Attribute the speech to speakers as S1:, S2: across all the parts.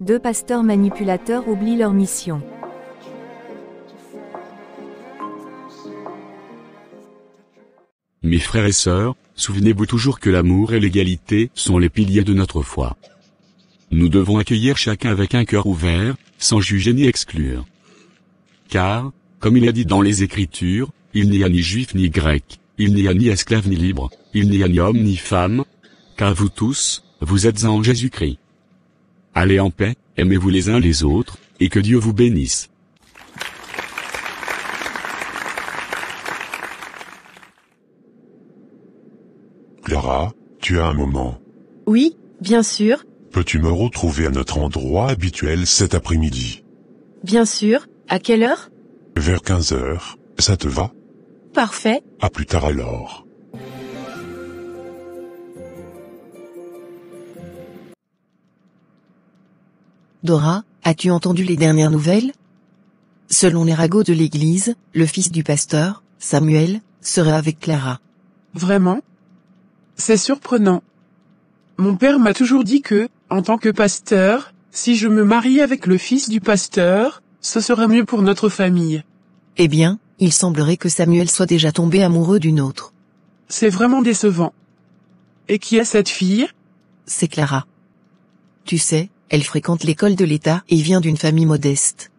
S1: Deux pasteurs manipulateurs oublient leur mission.
S2: Mes frères et sœurs, souvenez-vous toujours que l'amour et l'égalité sont les piliers de notre foi. Nous devons accueillir chacun avec un cœur ouvert, sans juger ni exclure. Car, comme il a dit dans les Écritures, il n'y a ni juif ni grec, il n'y a ni esclave ni libre, il n'y a ni homme ni femme, car vous tous, vous êtes en Jésus-Christ. Allez en paix, aimez-vous les uns les autres, et que Dieu vous bénisse.
S3: Clara, tu as un moment.
S4: Oui, bien sûr,
S3: Peux-tu me retrouver à notre endroit habituel cet après-midi?
S4: bien sûr. À quelle heure?
S3: Vers 15 heures, ça te va?
S4: Parfait.
S3: À plus tard alors.
S5: Dora, as-tu entendu les dernières nouvelles? Selon les ragots de l'église, le fils du pasteur, Samuel, serait avec Clara.
S6: Vraiment? C'est surprenant. Mon père m'a toujours dit que, en tant que pasteur, si je me marie avec le fils du pasteur, ce serait mieux pour notre famille.
S5: Eh bien, il semblerait que Samuel soit déjà tombé amoureux d'une autre.
S6: C'est vraiment décevant. Et qui est cette fille?
S5: C'est Clara. Tu sais, elle fréquente l'école de l'État et vient d'une famille modeste.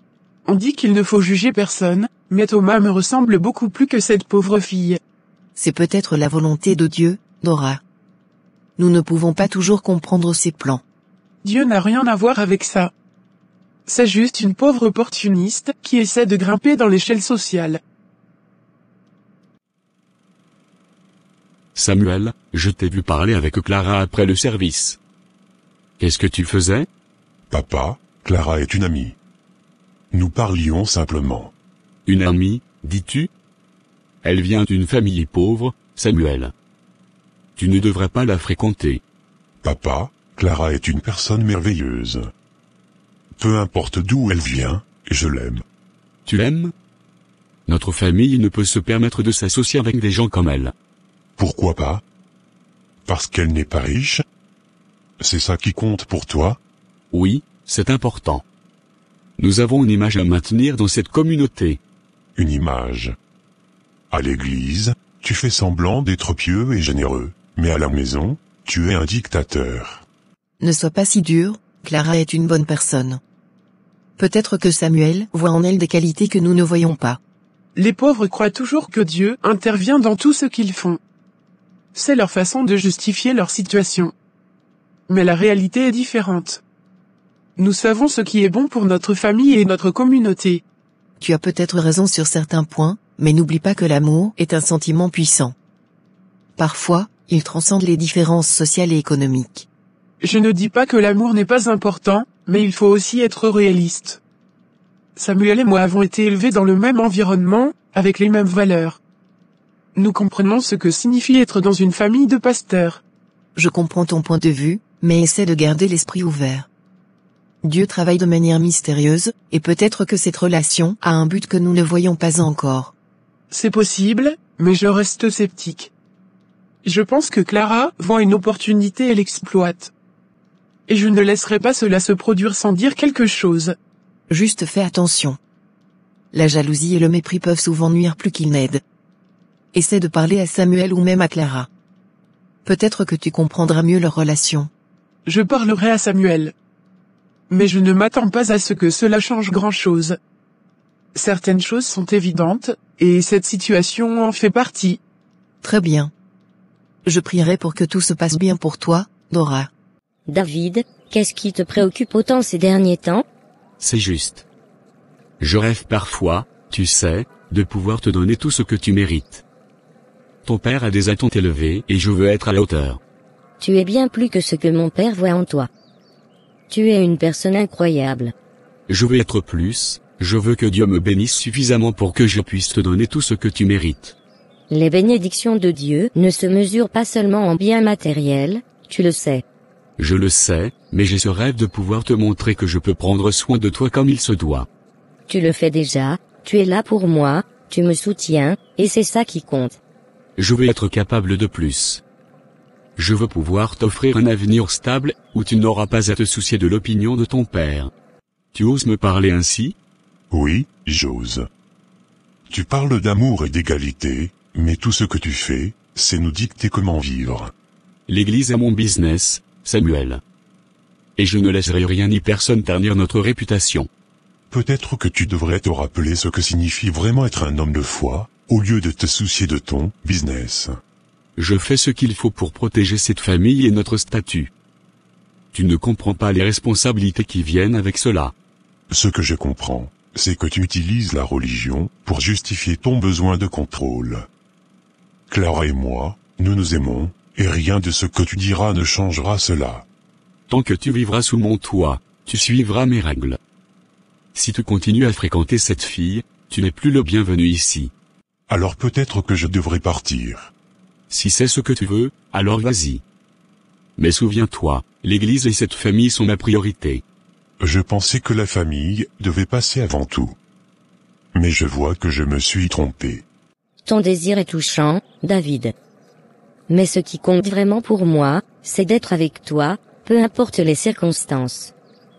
S6: On dit qu'il ne faut juger personne, mais Thomas me ressemble beaucoup plus que cette pauvre fille.
S5: C'est peut-être la volonté de Dieu, Dora. Nous ne pouvons pas toujours comprendre ses plans.
S6: Dieu n'a rien à voir avec ça. C'est juste une pauvre opportuniste qui essaie de grimper dans l'échelle sociale.
S2: Samuel, je t'ai vu parler avec Clara après le service. Qu'est-ce que tu faisais?
S3: Papa, Clara est une amie. Nous parlions simplement.
S2: Une amie, dis-tu? Elle vient d'une famille pauvre, Samuel. Tu ne devrais pas la fréquenter.
S3: Papa, Clara est une personne merveilleuse. Peu importe d'où elle vient, je l'aime.
S2: Tu l'aimes? Notre famille ne peut se permettre de s'associer avec des gens comme elle.
S3: Pourquoi pas? Parce qu'elle n'est pas riche? C'est ça qui compte pour toi?
S2: Oui, c'est important. Nous avons une image à maintenir dans cette communauté.
S3: Une image. À l'église, tu fais semblant d'être pieux et généreux, mais à la maison, tu es un dictateur.
S5: Ne sois pas si dur, Clara est une bonne personne. Peut-être que Samuel voit en elle des qualités que nous ne voyons pas.
S6: Les pauvres croient toujours que Dieu intervient dans tout ce qu'ils font. C'est leur façon de justifier leur situation. Mais la réalité est différente. Nous savons ce qui est bon pour notre famille et notre communauté.
S5: Tu as peut-être raison sur certains points, mais n'oublie pas que l'amour est un sentiment puissant. Parfois, il transcende les différences sociales et économiques.
S6: Je ne dis pas que l'amour n'est pas important, mais il faut aussi être réaliste. Samuel et moi avons été élevés dans le même environnement, avec les mêmes valeurs. Nous comprenons ce que signifie être dans une famille de pasteurs.
S5: Je comprends ton point de vue, mais essaie de garder l'esprit ouvert. Dieu travaille de manière mystérieuse, et peut-être que cette relation a un but que nous ne voyons pas encore.
S6: C'est possible, mais je reste sceptique. Je pense que Clara voit une opportunité et l'exploite. Et je ne laisserai pas cela se produire sans dire quelque chose.
S5: Juste fais attention. La jalousie et le mépris peuvent souvent nuire plus qu'ils n'aident. Essaie de parler à Samuel ou même à Clara. Peut-être que tu comprendras mieux leur relation.
S6: Je parlerai à Samuel. Mais je ne m'attends pas à ce que cela change grand-chose. Certaines choses sont évidentes, et cette situation en fait partie.
S5: Très bien. Je prierai pour que tout se passe bien pour toi, Dora.
S7: David, qu'est-ce qui te préoccupe autant ces derniers temps?
S2: C'est juste. Je rêve parfois, tu sais, de pouvoir te donner tout ce que tu mérites. Ton père a des attentes élevées et je veux être à la hauteur.
S7: Tu es bien plus que ce que mon père voit en toi. Tu es une personne incroyable.
S2: Je veux être plus, je veux que Dieu me bénisse suffisamment pour que je puisse te donner tout ce que tu mérites.
S7: Les bénédictions de Dieu ne se mesurent pas seulement en biens matériels, tu le sais.
S2: Je le sais, mais j'ai ce rêve de pouvoir te montrer que je peux prendre soin de toi comme il se doit.
S7: Tu le fais déjà, tu es là pour moi, tu me soutiens, et c'est ça qui compte.
S2: Je veux être capable de plus. Je veux pouvoir t'offrir un avenir stable, où tu n'auras pas à te soucier de l'opinion de ton père. Tu oses me parler ainsi?
S3: Oui, j'ose. Tu parles d'amour et d'égalité, mais tout ce que tu fais, c'est nous dicter comment vivre.
S2: L'Église est mon business, Samuel. Et je ne laisserai rien ni personne ternir notre réputation.
S3: Peut-être que tu devrais te rappeler ce que signifie vraiment être un homme de foi, au lieu de te soucier de ton business.
S2: Je fais ce qu'il faut pour protéger cette famille et notre statut. Tu ne comprends pas les responsabilités qui viennent avec cela.
S3: Ce que je comprends, c'est que tu utilises la religion pour justifier ton besoin de contrôle. Clara et moi, nous nous aimons, et rien de ce que tu diras ne changera cela.
S2: Tant que tu vivras sous mon toit, tu suivras mes règles. Si tu continues à fréquenter cette fille, tu n'es plus le bienvenu ici.
S3: Alors peut-être que je devrais partir.
S2: Si c'est ce que tu veux, alors vas-y. Mais souviens-toi, l'Église et cette famille sont ma priorité.
S3: Je pensais que la famille devait passer avant tout. Mais je vois que je me suis trompé.
S7: Ton désir est touchant, David. Mais ce qui compte vraiment pour moi, c'est d'être avec toi, peu importe les circonstances.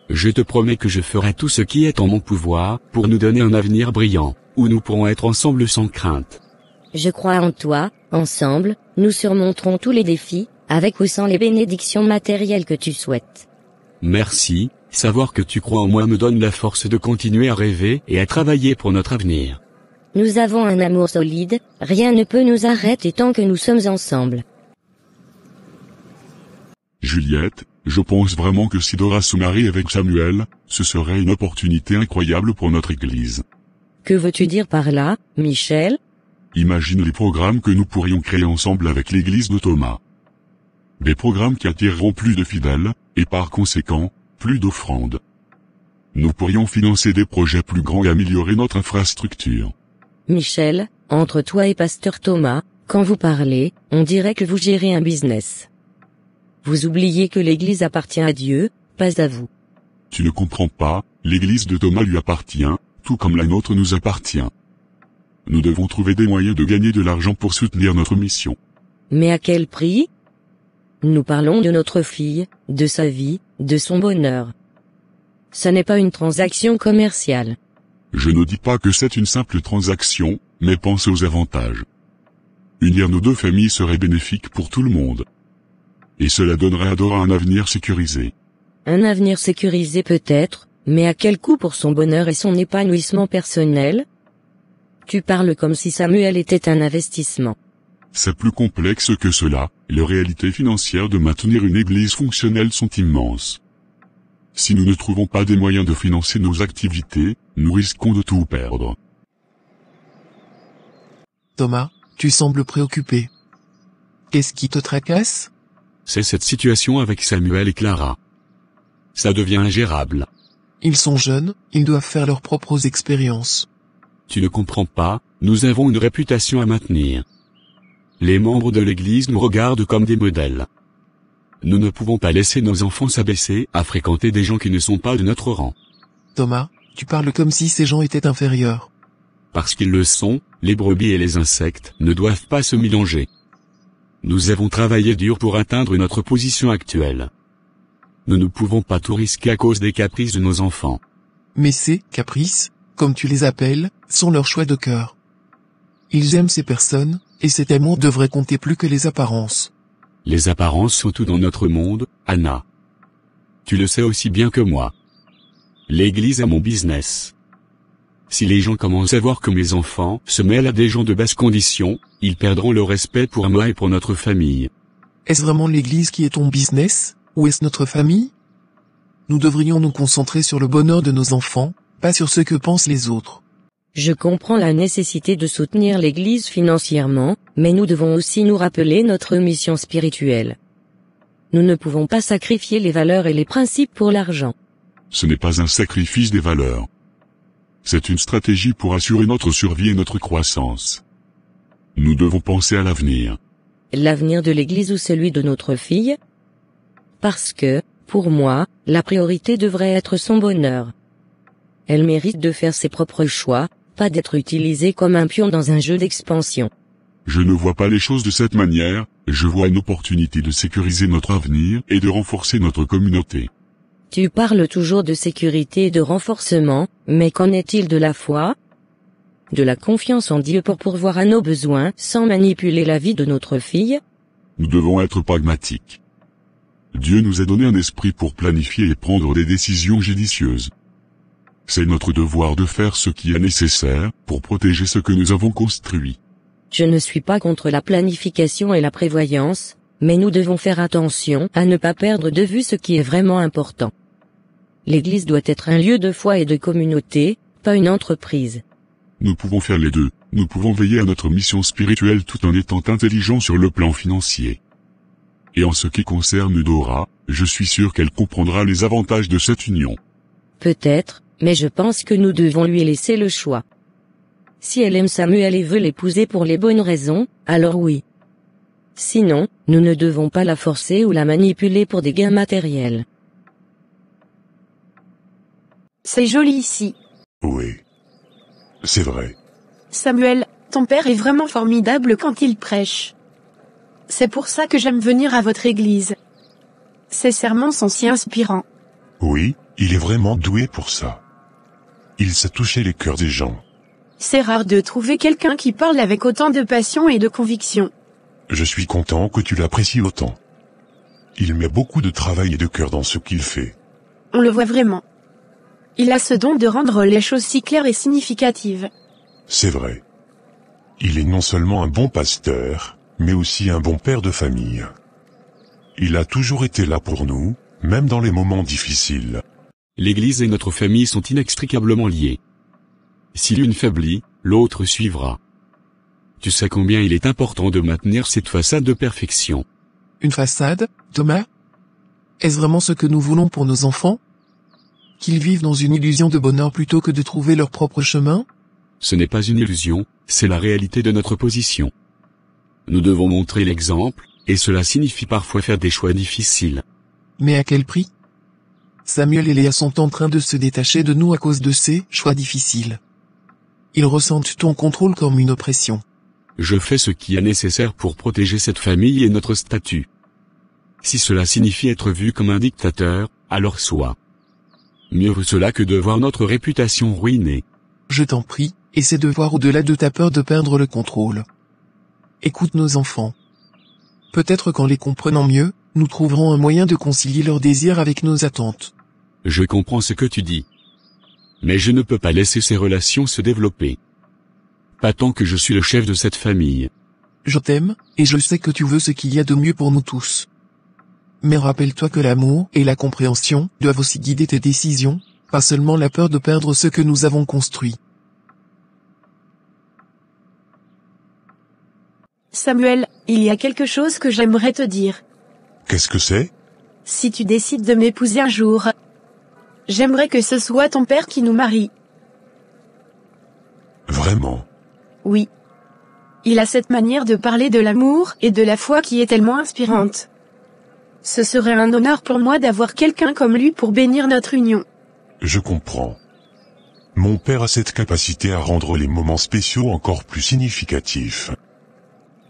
S2: Je te promets que je ferai tout ce qui est en mon pouvoir pour nous donner un avenir brillant, où nous pourrons être ensemble sans crainte.
S7: Je crois en toi, ensemble, nous surmonterons tous les défis, avec ou sans les bénédictions matérielles que tu souhaites.
S2: Merci, savoir que tu crois en moi me donne la force de continuer à rêver et à travailler pour notre avenir.
S7: Nous avons un amour solide, rien ne peut nous arrêter tant que nous sommes ensemble.
S8: Juliette, je pense vraiment que si Dora se marie avec Samuel, ce serait une opportunité incroyable pour notre Église.
S7: Que veux-tu dire par là, Michel?
S8: Imagine les programmes que nous pourrions créer ensemble avec l'Église de Thomas. Des programmes qui attireront plus de fidèles, et par conséquent, plus d'offrandes. Nous pourrions financer des projets plus grands et améliorer notre infrastructure.
S7: Michel, entre toi et Pasteur Thomas, quand vous parlez, on dirait que vous gérez un business. Vous oubliez que l'Église appartient à Dieu, pas à vous.
S8: Tu ne comprends pas, l'Église de Thomas lui appartient, tout comme la nôtre nous appartient. Nous devons trouver des moyens de gagner de l'argent pour soutenir notre mission.
S7: Mais à quel prix? Nous parlons de notre fille, de sa vie, de son bonheur. Ce n'est pas une transaction commerciale.
S8: Je ne dis pas que c'est une simple transaction, mais pense aux avantages. Unir nos deux familles serait bénéfique pour tout le monde. Et cela donnerait à Dora un avenir sécurisé.
S7: Un avenir sécurisé peut-être, mais à quel coût pour son bonheur et son épanouissement personnel? Tu parles comme si Samuel était un investissement.
S8: C'est plus complexe que cela, les réalités financières de maintenir une église fonctionnelle sont immenses. Si nous ne trouvons pas des moyens de financer nos activités, nous risquons de tout perdre.
S6: Thomas, tu sembles préoccupé. Qu'est-ce qui te tracasse?
S2: C'est cette situation avec Samuel et Clara. Ça devient ingérable.
S6: Ils sont jeunes, ils doivent faire leurs propres expériences.
S2: Tu ne comprends pas, nous avons une réputation à maintenir. Les membres de l'Église nous regardent comme des modèles. Nous ne pouvons pas laisser nos enfants s'abaisser à fréquenter des gens qui ne sont pas de notre rang.
S6: Thomas, tu parles comme si ces gens étaient inférieurs.
S2: Parce qu'ils le sont, les brebis et les insectes ne doivent pas se mélanger. Nous avons travaillé dur pour atteindre notre position actuelle. Nous ne pouvons pas tout risquer à cause des caprices de nos enfants.
S6: Mais ces caprices, comme tu les appelles, sont leur choix de cœur. Ils aiment ces personnes, et cet amour devrait compter plus que les apparences.
S2: Les apparences sont tout dans notre monde, Anna. Tu le sais aussi bien que moi. L'Église est mon business. Si les gens commencent à voir que mes enfants se mêlent à des gens de basse condition, ils perdront le respect pour moi et pour notre famille.
S6: Est-ce vraiment l'Église qui est ton business, ou est-ce notre famille? Nous devrions nous concentrer sur le bonheur de nos enfants, pas sur ce que pensent les autres.
S7: Je comprends la nécessité de soutenir l'Église financièrement, mais nous devons aussi nous rappeler notre mission spirituelle. Nous ne pouvons pas sacrifier les valeurs et les principes pour l'argent.
S8: Ce n'est pas un sacrifice des valeurs. C'est une stratégie pour assurer notre survie et notre croissance. Nous devons penser à l'avenir.
S7: L'avenir de l'Église ou celui de notre fille? Parce que, pour moi, la priorité devrait être son bonheur. Elle mérite de faire ses propres choix, pas d'être utilisée comme un pion dans un jeu d'expansion.
S8: Je ne vois pas les choses de cette manière, Je vois une opportunité de sécuriser notre avenir et de renforcer notre communauté.
S7: Tu parles toujours de sécurité et de renforcement, mais qu'en est-il de la foi? De la confiance en Dieu pour pourvoir à nos besoins sans manipuler la vie de notre fille?
S8: Nous devons être pragmatiques. Dieu nous a donné un esprit pour planifier et prendre des décisions judicieuses. C'est notre devoir de faire ce qui est nécessaire pour protéger ce que nous avons construit.
S7: Je ne suis pas contre la planification et la prévoyance, mais nous devons faire attention à ne pas perdre de vue ce qui est vraiment important. L'Église doit être un lieu de foi et de communauté, pas une entreprise.
S8: Nous pouvons faire les deux. Nous pouvons veiller à notre mission spirituelle tout en étant intelligents sur le plan financier. Et en ce qui concerne Dora, je suis sûr qu'elle comprendra les avantages de cette union.
S7: Peut-être, mais je pense que nous devons lui laisser le choix. Si elle aime Samuel et veut l'épouser pour les bonnes raisons, alors oui. Sinon, nous ne devons pas la forcer ou la manipuler pour des gains matériels.
S4: C'est joli ici.
S3: Oui. C'est vrai.
S4: Samuel, ton père est vraiment formidable quand il prêche. C'est pour ça que j'aime venir à votre église. Ses sermons sont si inspirants.
S3: Oui, il est vraiment doué pour ça. Il sait toucher les cœurs des gens.
S4: C'est rare de trouver quelqu'un qui parle avec autant de passion et de conviction.
S3: Je suis content que tu l'apprécies autant. Il met beaucoup de travail et de cœur dans ce qu'il fait.
S4: On le voit vraiment. Il a ce don de rendre les choses si claires et significatives.
S3: C'est vrai. Il est non seulement un bon pasteur, mais aussi un bon père de famille. Il a toujours été là pour nous, même dans les moments difficiles.
S2: L'Église et notre famille sont inextricablement liées. Si l'une faiblit, l'autre suivra. Tu sais combien il est important de maintenir cette façade de perfection.
S6: Une façade, Thomas? Est-ce vraiment ce que nous voulons pour nos enfants? Qu'ils vivent dans une illusion de bonheur plutôt que de trouver leur propre chemin?
S2: Ce n'est pas une illusion, c'est la réalité de notre position. Nous devons montrer l'exemple, et cela signifie parfois faire des choix difficiles.
S6: Mais à quel prix? Samuel et Léa sont en train de se détacher de nous à cause de ces choix difficiles. Ils ressentent ton contrôle comme une oppression.
S2: Je fais ce qui est nécessaire pour protéger cette famille et notre statut. Si cela signifie être vu comme un dictateur, alors soit. Mieux vaut cela que de voir notre réputation ruinée.
S6: Je t'en prie, essaie de voir au-delà de ta peur de perdre le contrôle. Écoute nos enfants. Peut-être qu'en les comprenant mieux, nous trouverons un moyen de concilier leurs désirs avec nos attentes.
S2: Je comprends ce que tu dis. Mais je ne peux pas laisser ces relations se développer. Pas tant que je suis le chef de cette famille.
S6: Je t'aime, et je sais que tu veux ce qu'il y a de mieux pour nous tous. Mais rappelle-toi que l'amour et la compréhension doivent aussi guider tes décisions, pas seulement la peur de perdre ce que nous avons construit.
S4: Samuel, il y a quelque chose que j'aimerais te dire.
S3: Qu'est-ce que c'est?
S4: Si tu décides de m'épouser un jour, j'aimerais que ce soit ton père qui nous marie.
S3: Vraiment?
S4: Oui. Il a cette manière de parler de l'amour et de la foi qui est tellement inspirante. Ce serait un honneur pour moi d'avoir quelqu'un comme lui pour bénir notre union.
S3: Je comprends. Mon père a cette capacité à rendre les moments spéciaux encore plus significatifs.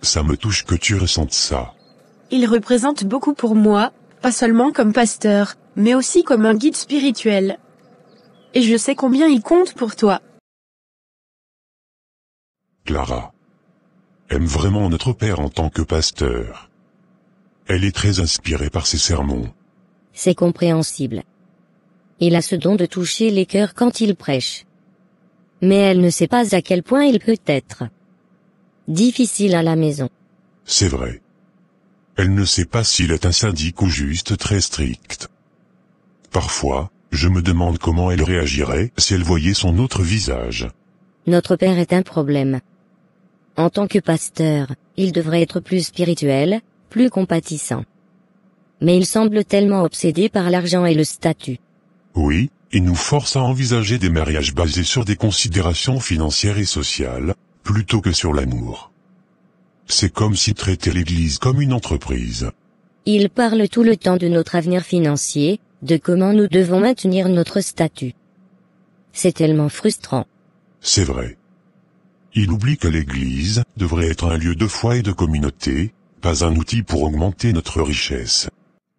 S3: Ça me touche que tu ressentes ça.
S4: Il représente beaucoup pour moi, pas seulement comme pasteur, mais aussi comme un guide spirituel. Et je sais combien il compte pour toi.
S3: Clara aime vraiment notre père en tant que pasteur. Elle est très inspirée par ses sermons.
S7: C'est compréhensible. Il a ce don de toucher les cœurs quand il prêche. Mais elle ne sait pas à quel point il peut être difficile à la maison.
S3: C'est vrai. Elle ne sait pas s'il est un sadique ou juste très strict. Parfois, je me demande comment elle réagirait si elle voyait son autre visage.
S7: Notre père est un problème. En tant que pasteur, il devrait être plus spirituel, plus compatissant. Mais il semble tellement obsédé par l'argent et le statut.
S3: Oui, il nous force à envisager des mariages basés sur des considérations financières et sociales, plutôt que sur l'amour. C'est comme s'il traitait l'Église comme une entreprise.
S7: Il parle tout le temps de notre avenir financier, de comment nous devons maintenir notre statut. C'est tellement frustrant.
S3: C'est vrai. Il oublie que l'Église devrait être un lieu de foi et de communauté, pas un outil pour augmenter notre richesse.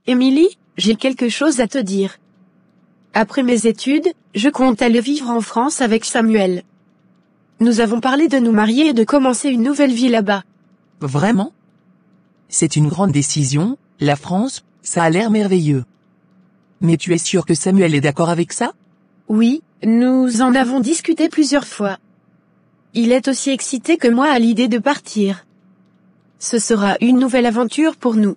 S4: Émilie, j'ai quelque chose à te dire. Après mes études, je compte aller vivre en France avec Samuel. Nous avons parlé de nous marier et de commencer une nouvelle vie là-bas.
S9: Vraiment? C'est une grande décision, la France, ça a l'air merveilleux. Mais tu es sûr que Samuel est d'accord avec ça?
S4: Oui, nous en avons discuté plusieurs fois. Il est aussi excité que moi à l'idée de partir. Ce sera une nouvelle aventure pour nous.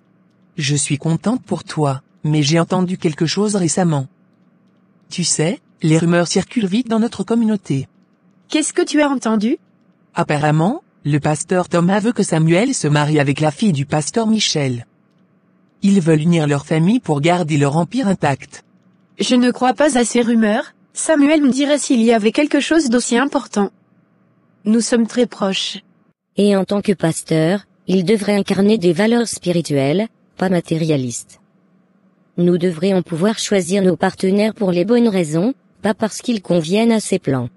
S9: Je suis contente pour toi, mais j'ai entendu quelque chose récemment. Tu sais, les rumeurs circulent vite dans notre communauté.
S4: Qu'est-ce que tu as entendu?
S9: Apparemment, le pasteur Thomas veut que Samuel se marie avec la fille du pasteur Michel. Ils veulent unir leurs familles pour garder leur empire intact.
S4: Je ne crois pas à ces rumeurs. Samuel me dirait s'il y avait quelque chose d'aussi important. Nous sommes très proches.
S7: Et en tant que pasteur, il devrait incarner des valeurs spirituelles, pas matérialistes. Nous devrions pouvoir choisir nos partenaires pour les bonnes raisons, pas parce qu'ils conviennent à ses plans.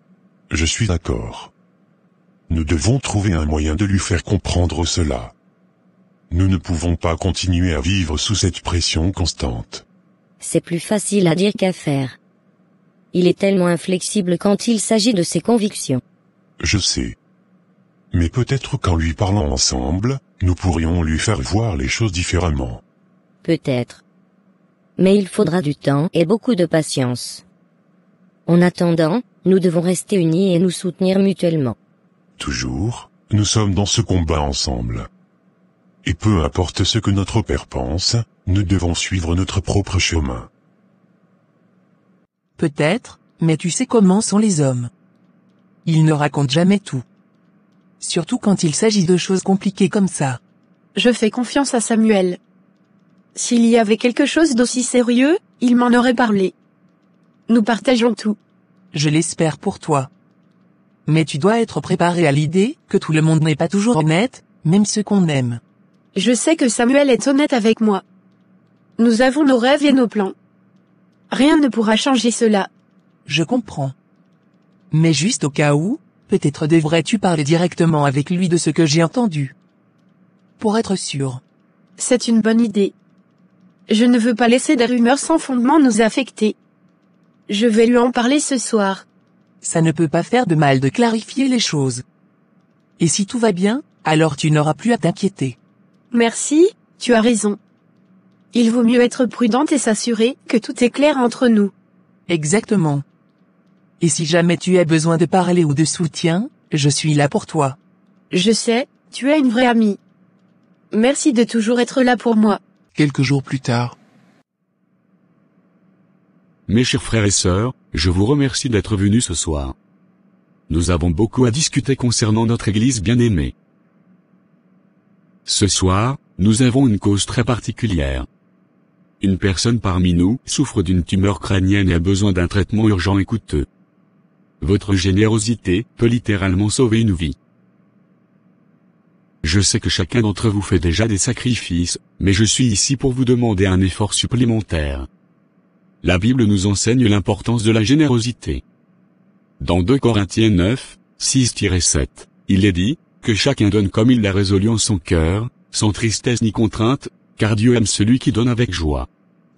S3: Je suis d'accord. Nous devons trouver un moyen de lui faire comprendre cela. Nous ne pouvons pas continuer à vivre sous cette pression constante.
S7: C'est plus facile à dire qu'à faire. Il est tellement inflexible quand il s'agit de ses convictions.
S3: Je sais. Mais peut-être qu'en lui parlant ensemble, nous pourrions lui faire voir les choses différemment.
S7: Peut-être. Mais il faudra du temps et beaucoup de patience. En attendant, nous devons rester unis et nous soutenir mutuellement.
S3: Toujours, nous sommes dans ce combat ensemble. Et peu importe ce que notre père pense, nous devons suivre notre propre chemin.
S9: Peut-être, mais tu sais comment sont les hommes. Ils ne racontent jamais tout. Surtout quand il s'agit de choses compliquées comme ça.
S4: Je fais confiance à Samuel. S'il y avait quelque chose d'aussi sérieux, il m'en aurait parlé. Nous partageons tout.
S9: Je l'espère pour toi. Mais tu dois être préparé à l'idée que tout le monde n'est pas toujours honnête, même ceux qu'on aime.
S4: Je sais que Samuel est honnête avec moi. Nous avons nos rêves et nos plans. Rien ne pourra changer cela.
S9: Je comprends. Mais juste au cas où, peut-être devrais-tu parler directement avec lui de ce que j'ai entendu. Pour être sûr.
S4: C'est une bonne idée. Je ne veux pas laisser des rumeurs sans fondement nous affecter. Je vais lui en parler ce soir.
S9: Ça ne peut pas faire de mal de clarifier les choses. Et si tout va bien, alors tu n'auras plus à t'inquiéter.
S4: Merci, tu as raison. Il vaut mieux être prudente et s'assurer que tout est clair entre nous.
S9: Exactement. Et si jamais tu as besoin de parler ou de soutien, je suis là pour toi.
S4: Je sais, tu es une vraie amie. Merci de toujours être là pour moi.
S6: Quelques jours plus tard.
S2: Mes chers frères et sœurs, je vous remercie d'être venus ce soir. Nous avons beaucoup à discuter concernant notre Église bien-aimée. Ce soir, nous avons une cause très particulière. Une personne parmi nous souffre d'une tumeur crânienne et a besoin d'un traitement urgent et coûteux. Votre générosité peut littéralement sauver une vie. Je sais que chacun d'entre vous fait déjà des sacrifices, mais je suis ici pour vous demander un effort supplémentaire. La Bible nous enseigne l'importance de la générosité. Dans 2 Corinthiens 9, 6-7, il est dit, que chacun donne comme il l'a résolu en son cœur, sans tristesse ni contrainte, car Dieu aime celui qui donne avec joie.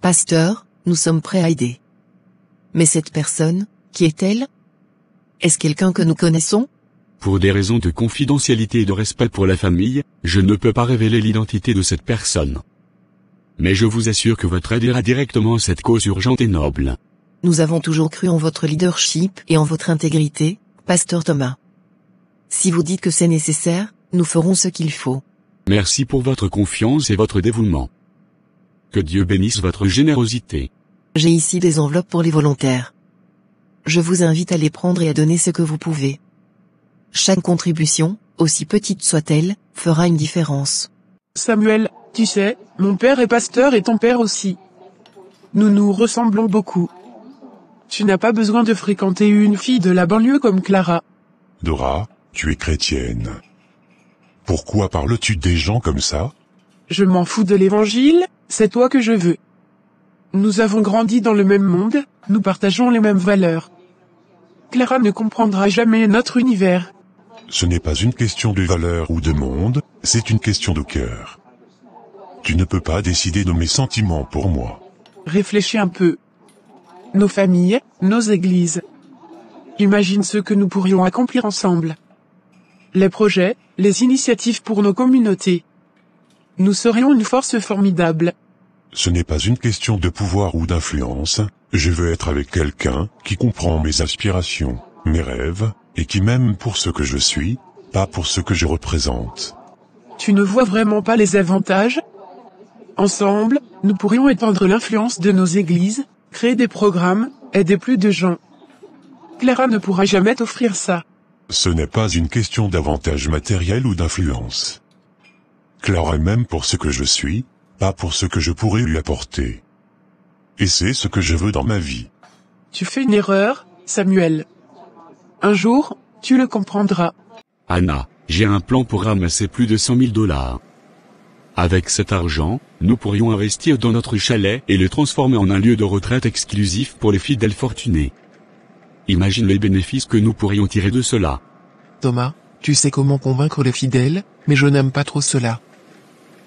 S5: Pasteur, nous sommes prêts à aider. Mais cette personne, qui est-elle? Est-ce quelqu'un que nous connaissons?
S2: Pour des raisons de confidentialité et de respect pour la famille, je ne peux pas révéler l'identité de cette personne. Mais je vous assure que votre aide ira directement à cette cause urgente et noble.
S5: Nous avons toujours cru en votre leadership et en votre intégrité, Pasteur Thomas. Si vous dites que c'est nécessaire, nous ferons ce qu'il faut.
S2: Merci pour votre confiance et votre dévouement. Que Dieu bénisse votre générosité.
S5: J'ai ici des enveloppes pour les volontaires. Je vous invite à les prendre et à donner ce que vous pouvez. Chaque contribution, aussi petite soit-elle, fera une différence.
S6: Samuel, tu sais, mon père est pasteur et ton père aussi. Nous nous ressemblons beaucoup. Tu n'as pas besoin de fréquenter une fille de la banlieue comme Clara.
S3: Dora, tu es chrétienne. Pourquoi parles-tu des gens comme ça?
S6: Je m'en fous de l'évangile, c'est toi que je veux. Nous avons grandi dans le même monde, nous partageons les mêmes valeurs. Clara ne comprendra jamais notre univers.
S3: Ce n'est pas une question de valeur ou de monde, c'est une question de cœur. Tu ne peux pas décider de mes sentiments pour moi.
S6: Réfléchis un peu. Nos familles, nos églises. Imagine ce que nous pourrions accomplir ensemble. Les projets, les initiatives pour nos communautés. Nous serions une force formidable.
S3: Ce n'est pas une question de pouvoir ou d'influence, je veux être avec quelqu'un qui comprend mes aspirations, mes rêves, et qui m'aime pour ce que je suis, pas pour ce que je représente.
S6: Tu ne vois vraiment pas les avantages? Ensemble, nous pourrions étendre l'influence de nos églises, créer des programmes, aider plus de gens. Clara ne pourra jamais t'offrir ça.
S3: Ce n'est pas une question d'avantage matériel ou d'influence. Clara m'aime pour ce que je suis, pas pour ce que je pourrais lui apporter. Et c'est ce que je veux dans ma vie.
S6: Tu fais une erreur, Samuel. Un jour, tu le comprendras.
S2: Anna, j'ai un plan pour ramasser plus de 100 000 $. Avec cet argent, nous pourrions investir dans notre chalet et le transformer en un lieu de retraite exclusif pour les fidèles fortunés. Imagine les bénéfices que nous pourrions tirer de cela.
S9: Thomas, tu sais comment convaincre les fidèles, mais je n'aime pas trop cela.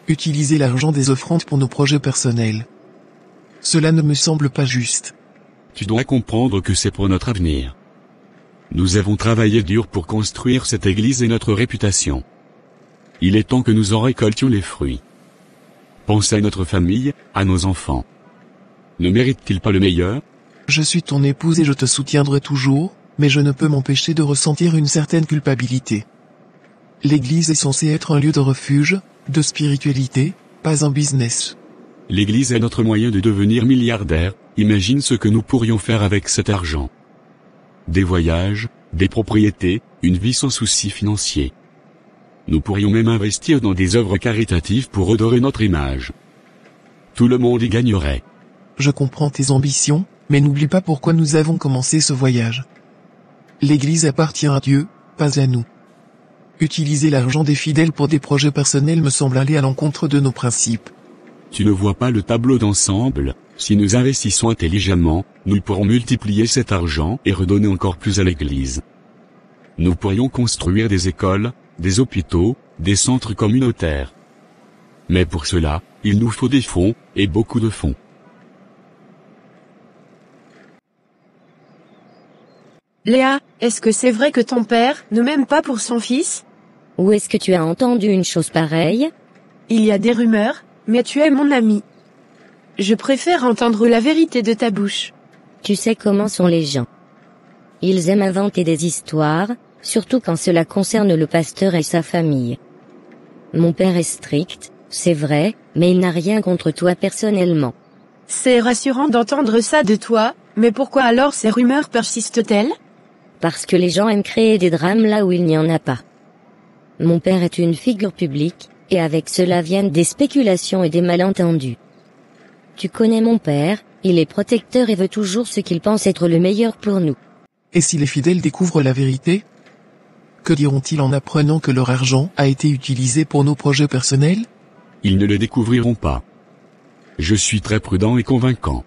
S9: Utiliser l'argent des offrandes pour nos projets personnels. Cela ne me semble pas juste.
S2: Tu dois comprendre que c'est pour notre avenir. Nous avons travaillé dur pour construire cette église et notre réputation. Il est temps que nous en récoltions les fruits. Pense à notre famille, à nos enfants. Ne méritent-ils pas le meilleur?
S9: Je suis ton épouse et je te soutiendrai toujours, mais je ne peux m'empêcher de ressentir une certaine culpabilité. L'église est censée être un lieu de refuge, de spiritualité, pas un business.
S2: L'église est notre moyen de devenir milliardaire, imagine ce que nous pourrions faire avec cet argent. Des voyages, des propriétés, une vie sans soucis financiers. Nous pourrions même investir dans des œuvres caritatives pour redorer notre image. Tout le monde y gagnerait.
S9: Je comprends tes ambitions, mais n'oublie pas pourquoi nous avons commencé ce voyage. L'église appartient à Dieu, pas à nous. Utiliser l'argent des fidèles pour des projets personnels me semble aller à l'encontre de nos principes.
S2: Tu ne vois pas le tableau d'ensemble? Si nous investissons intelligemment, nous pourrons multiplier cet argent et redonner encore plus à l'église. Nous pourrions construire des écoles, des hôpitaux, des centres communautaires. Mais pour cela, il nous faut des fonds, et beaucoup de fonds.
S4: Léa, est-ce que c'est vrai que ton père ne m'aime pas pour son fils?
S7: Où est-ce que tu as entendu une chose pareille?
S4: Il y a des rumeurs, mais tu es mon ami. Je préfère entendre la vérité de ta bouche.
S7: Tu sais comment sont les gens. Ils aiment inventer des histoires, surtout quand cela concerne le pasteur et sa famille. Mon père est strict, c'est vrai, mais il n'a rien contre toi personnellement.
S4: C'est rassurant d'entendre ça de toi, mais pourquoi alors ces rumeurs persistent-elles?
S7: Parce que les gens aiment créer des drames là où il n'y en a pas. Mon père est une figure publique, et avec cela viennent des spéculations et des malentendus. Tu connais mon père, il est protecteur et veut toujours ce qu'il pense être le meilleur pour nous.
S9: Et si les fidèles découvrent la vérité? Que diront-ils en apprenant que leur argent a été utilisé pour nos projets personnels?
S2: Ils ne le découvriront pas. Je suis très prudent et convaincant.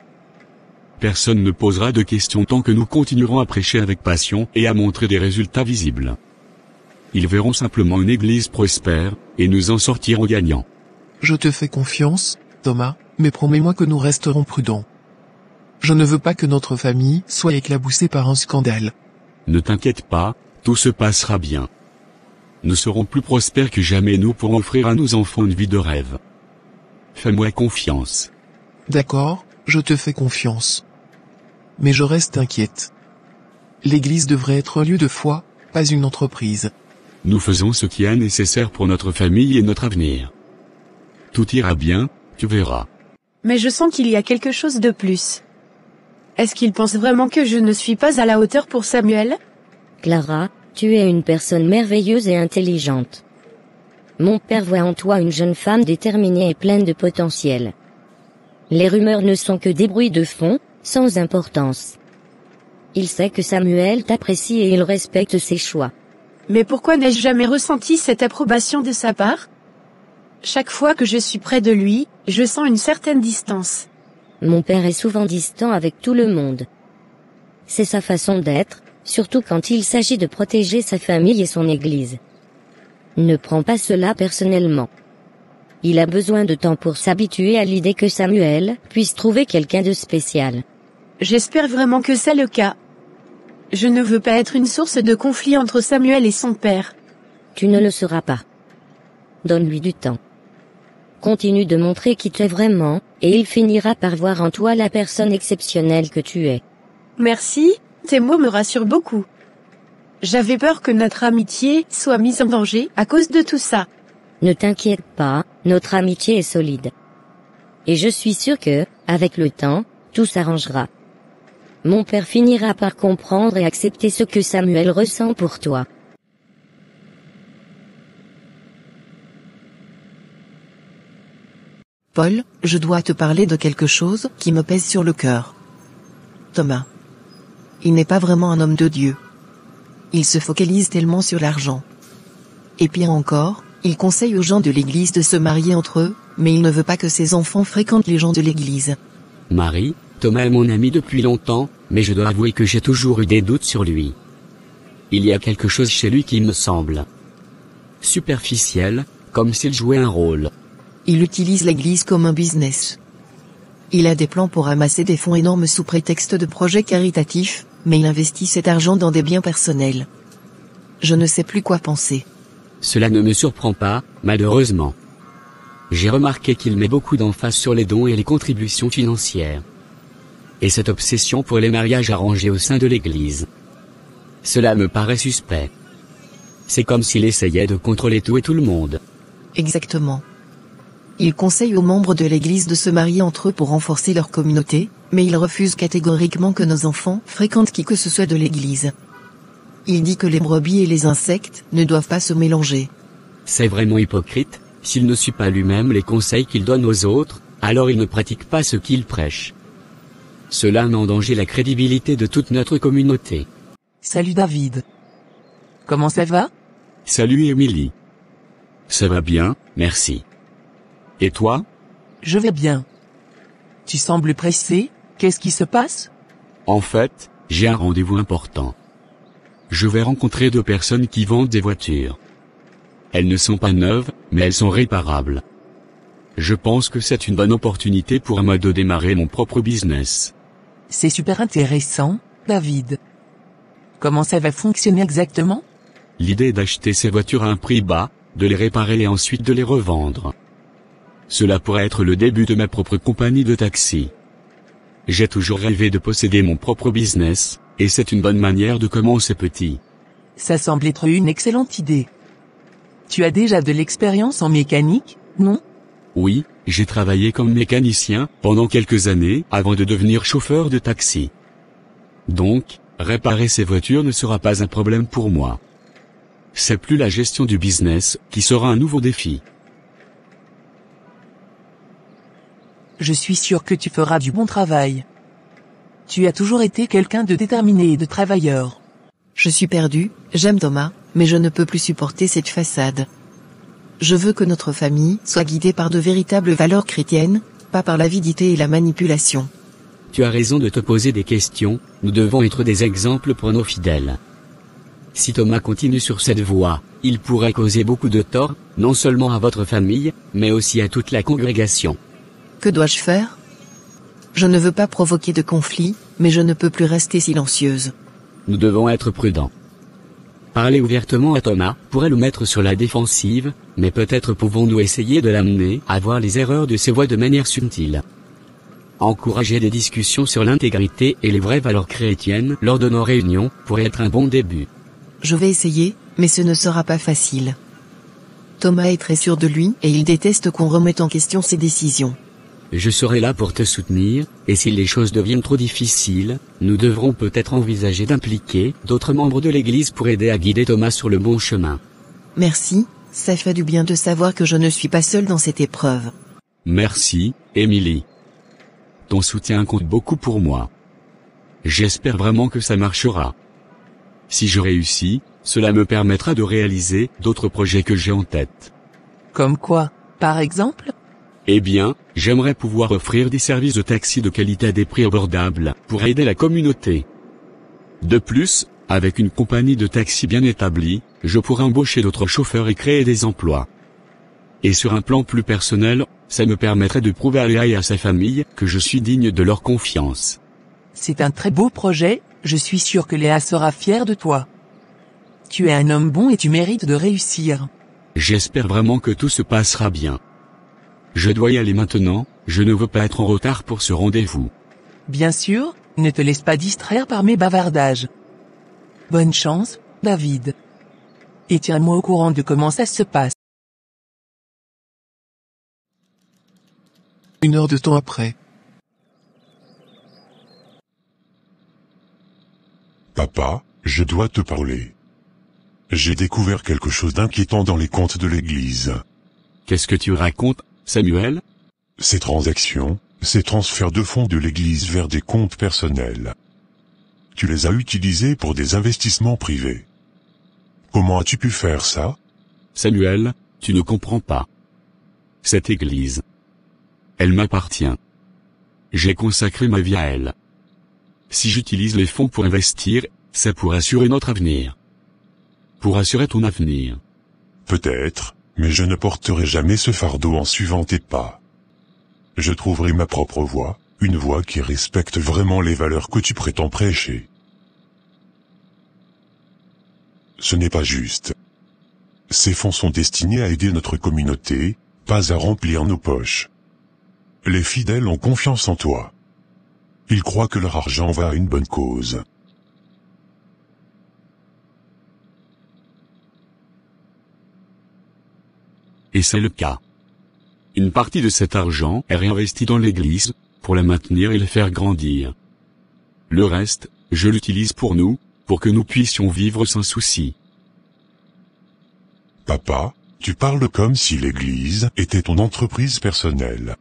S2: Personne ne posera de questions tant que nous continuerons à prêcher avec passion et à montrer des résultats visibles. Ils verront simplement une église prospère, et nous en sortirons gagnants.
S9: Je te fais confiance, Thomas, mais promets-moi que nous resterons prudents. Je ne veux pas que notre famille soit éclaboussée par un scandale.
S2: Ne t'inquiète pas, tout se passera bien. Nous serons plus prospères que jamais et nous pourrons offrir à nos enfants une vie de rêve. Fais-moi confiance.
S9: D'accord, je te fais confiance. Mais je reste inquiète. L'église devrait être un lieu de foi, pas une entreprise.
S2: Nous faisons ce qui est nécessaire pour notre famille et notre avenir. Tout ira bien, tu verras.
S4: Mais je sens qu'il y a quelque chose de plus. Est-ce qu'il pense vraiment que je ne suis pas à la hauteur pour Samuel?
S7: Clara, tu es une personne merveilleuse et intelligente. Mon père voit en toi une jeune femme déterminée et pleine de potentiel. Les rumeurs ne sont que des bruits de fond, sans importance. Il sait que Samuel t'apprécie et il respecte ses choix.
S4: Mais pourquoi n'ai-je jamais ressenti cette approbation de sa part? Chaque fois que je suis près de lui, je sens une certaine distance.
S7: Mon père est souvent distant avec tout le monde. C'est sa façon d'être, surtout quand il s'agit de protéger sa famille et son église. Ne prends pas cela personnellement. Il a besoin de temps pour s'habituer à l'idée que Samuel puisse trouver quelqu'un de spécial.
S4: J'espère vraiment que c'est le cas. Je ne veux pas être une source de conflit entre Samuel et son père.
S7: Tu ne le seras pas. Donne-lui du temps. Continue de montrer qui tu es vraiment, et il finira par voir en toi la personne exceptionnelle que tu es.
S4: Merci, tes mots me rassurent beaucoup. J'avais peur que notre amitié soit mise en danger à cause de tout ça.
S7: Ne t'inquiète pas, notre amitié est solide. Et je suis sûr que, avec le temps, tout s'arrangera. Mon père finira par comprendre et accepter ce que Samuel ressent pour toi.
S5: Paul, je dois te parler de quelque chose qui me pèse sur le cœur. Thomas. Il n'est pas vraiment un homme de Dieu. Il se focalise tellement sur l'argent. Et pire encore, il conseille aux gens de l'église de se marier entre eux, mais il ne veut pas que ses enfants fréquentent les gens de l'église.
S2: Marie, Thomas est mon ami depuis longtemps, mais je dois avouer que j'ai toujours eu des doutes sur lui. Il y a quelque chose chez lui qui me semble superficiel, comme s'il jouait un rôle.
S5: Il utilise l'église comme un business. Il a des plans pour amasser des fonds énormes sous prétexte de projets caritatifs, mais il investit cet argent dans des biens personnels. Je ne sais plus quoi penser.
S2: Cela ne me surprend pas, malheureusement. J'ai remarqué qu'il met beaucoup d'emphase sur les dons et les contributions financières. Et cette obsession pour les mariages arrangés au sein de l'église. Cela me paraît suspect. C'est comme s'il essayait de contrôler tout et tout le monde.
S5: Exactement. Il conseille aux membres de l'église de se marier entre eux pour renforcer leur communauté, mais il refuse catégoriquement que nos enfants fréquentent qui que ce soit de l'église. Il dit que les brebis et les insectes ne doivent pas se mélanger.
S2: C'est vraiment hypocrite, s'il ne suit pas lui-même les conseils qu'il donne aux autres, alors il ne pratique pas ce qu'il prêche. Cela met en danger la crédibilité de toute notre communauté.
S10: Salut David. Comment ça va?
S2: Salut Émilie. Ça va bien, merci. Et toi?
S10: Je vais bien. Tu sembles pressé, qu'est-ce qui se passe?
S2: En fait, j'ai un rendez-vous important. Je vais rencontrer 2 personnes qui vendent des voitures. Elles ne sont pas neuves, mais elles sont réparables. Je pense que c'est une bonne opportunité pour moi de démarrer mon propre business.
S10: C'est super intéressant, David. Comment ça va fonctionner exactement?
S2: L'idée est d'acheter ces voitures à un prix bas, de les réparer et ensuite de les revendre. Cela pourrait être le début de ma propre compagnie de taxi. J'ai toujours rêvé de posséder mon propre business, et c'est une bonne manière de commencer petit.
S10: Ça semble être une excellente idée. Tu as déjà de l'expérience en mécanique, non?
S2: Oui, j'ai travaillé comme mécanicien pendant quelques années avant de devenir chauffeur de taxi. Donc, réparer ces voitures ne sera pas un problème pour moi. C'est plus la gestion du business qui sera un nouveau défi.
S10: Je suis sûr que tu feras du bon travail. Tu as toujours été quelqu'un de déterminé et de travailleur.
S5: Je suis perdu, j'aime Thomas, mais je ne peux plus supporter cette façade. Je veux que notre famille soit guidée par de véritables valeurs chrétiennes, pas par l'avidité et la manipulation.
S2: Tu as raison de te poser des questions, nous devons être des exemples pour nos fidèles. Si Thomas continue sur cette voie, il pourrait causer beaucoup de tort, non seulement à votre famille, mais aussi à toute la congrégation.
S5: Que dois-je faire? Je ne veux pas provoquer de conflit, mais je ne peux plus rester silencieuse.
S2: Nous devons être prudents. Parler ouvertement à Thomas pourrait le mettre sur la défensive, mais peut-être pouvons-nous essayer de l'amener à voir les erreurs de ses voies de manière subtile. Encourager des discussions sur l'intégrité et les vraies valeurs chrétiennes lors de nos réunions pourrait être un bon début.
S5: Je vais essayer, mais ce ne sera pas facile. Thomas est très sûr de lui et il déteste qu'on remette en question ses décisions.
S2: Je serai là pour te soutenir, et si les choses deviennent trop difficiles, nous devrons peut-être envisager d'impliquer d'autres membres de l'Église pour aider à guider Thomas sur le bon chemin.
S5: Merci, ça fait du bien de savoir que je ne suis pas seule dans cette épreuve.
S2: Merci, Émilie. Ton soutien compte beaucoup pour moi. J'espère vraiment que ça marchera. Si je réussis, cela me permettra de réaliser d'autres projets que j'ai en tête.
S10: Comme quoi, par exemple?
S2: Eh bien, j'aimerais pouvoir offrir des services de taxi de qualité à des prix abordables, pour aider la communauté. De plus, avec une compagnie de taxi bien établie, je pourrais embaucher d'autres chauffeurs et créer des emplois. Et sur un plan plus personnel, ça me permettrait de prouver à Léa et à sa famille que je suis digne de leur confiance.
S10: C'est un très beau projet, je suis sûr que Léa sera fière de toi. Tu es un homme bon et tu mérites de réussir.
S2: J'espère vraiment que tout se passera bien. Je dois y aller maintenant, je ne veux pas être en retard pour ce rendez-vous.
S10: Bien sûr, ne te laisse pas distraire par mes bavardages. Bonne chance, David. Et tiens-moi au courant de comment ça se passe.
S9: 1 heure de temps après.
S3: Papa, je dois te parler. J'ai découvert quelque chose d'inquiétant dans les comptes de l'église.
S2: Qu'est-ce que tu racontes, Samuel?
S3: Ces transactions, ces transferts de fonds de l'église vers des comptes personnels. Tu les as utilisés pour des investissements privés. Comment as-tu pu faire ça?
S2: Samuel, tu ne comprends pas. Cette église, elle m'appartient. J'ai consacré ma vie à elle. Si j'utilise les fonds pour investir, c'est pour assurer notre avenir. Pour assurer ton avenir.
S3: Peut-être, mais je ne porterai jamais ce fardeau en suivant tes pas. Je trouverai ma propre voie, une voie qui respecte vraiment les valeurs que tu prétends prêcher. Ce n'est pas juste. Ces fonds sont destinés à aider notre communauté, pas à remplir nos poches. Les fidèles ont confiance en toi. Ils croient que leur argent va à une bonne cause.
S2: Et c'est le cas. Une partie de cet argent est réinvestie dans l'église, pour la maintenir et la faire grandir. Le reste, je l'utilise pour nous, pour que nous puissions vivre sans souci.
S3: Papa, tu parles comme si l'église était ton entreprise personnelle.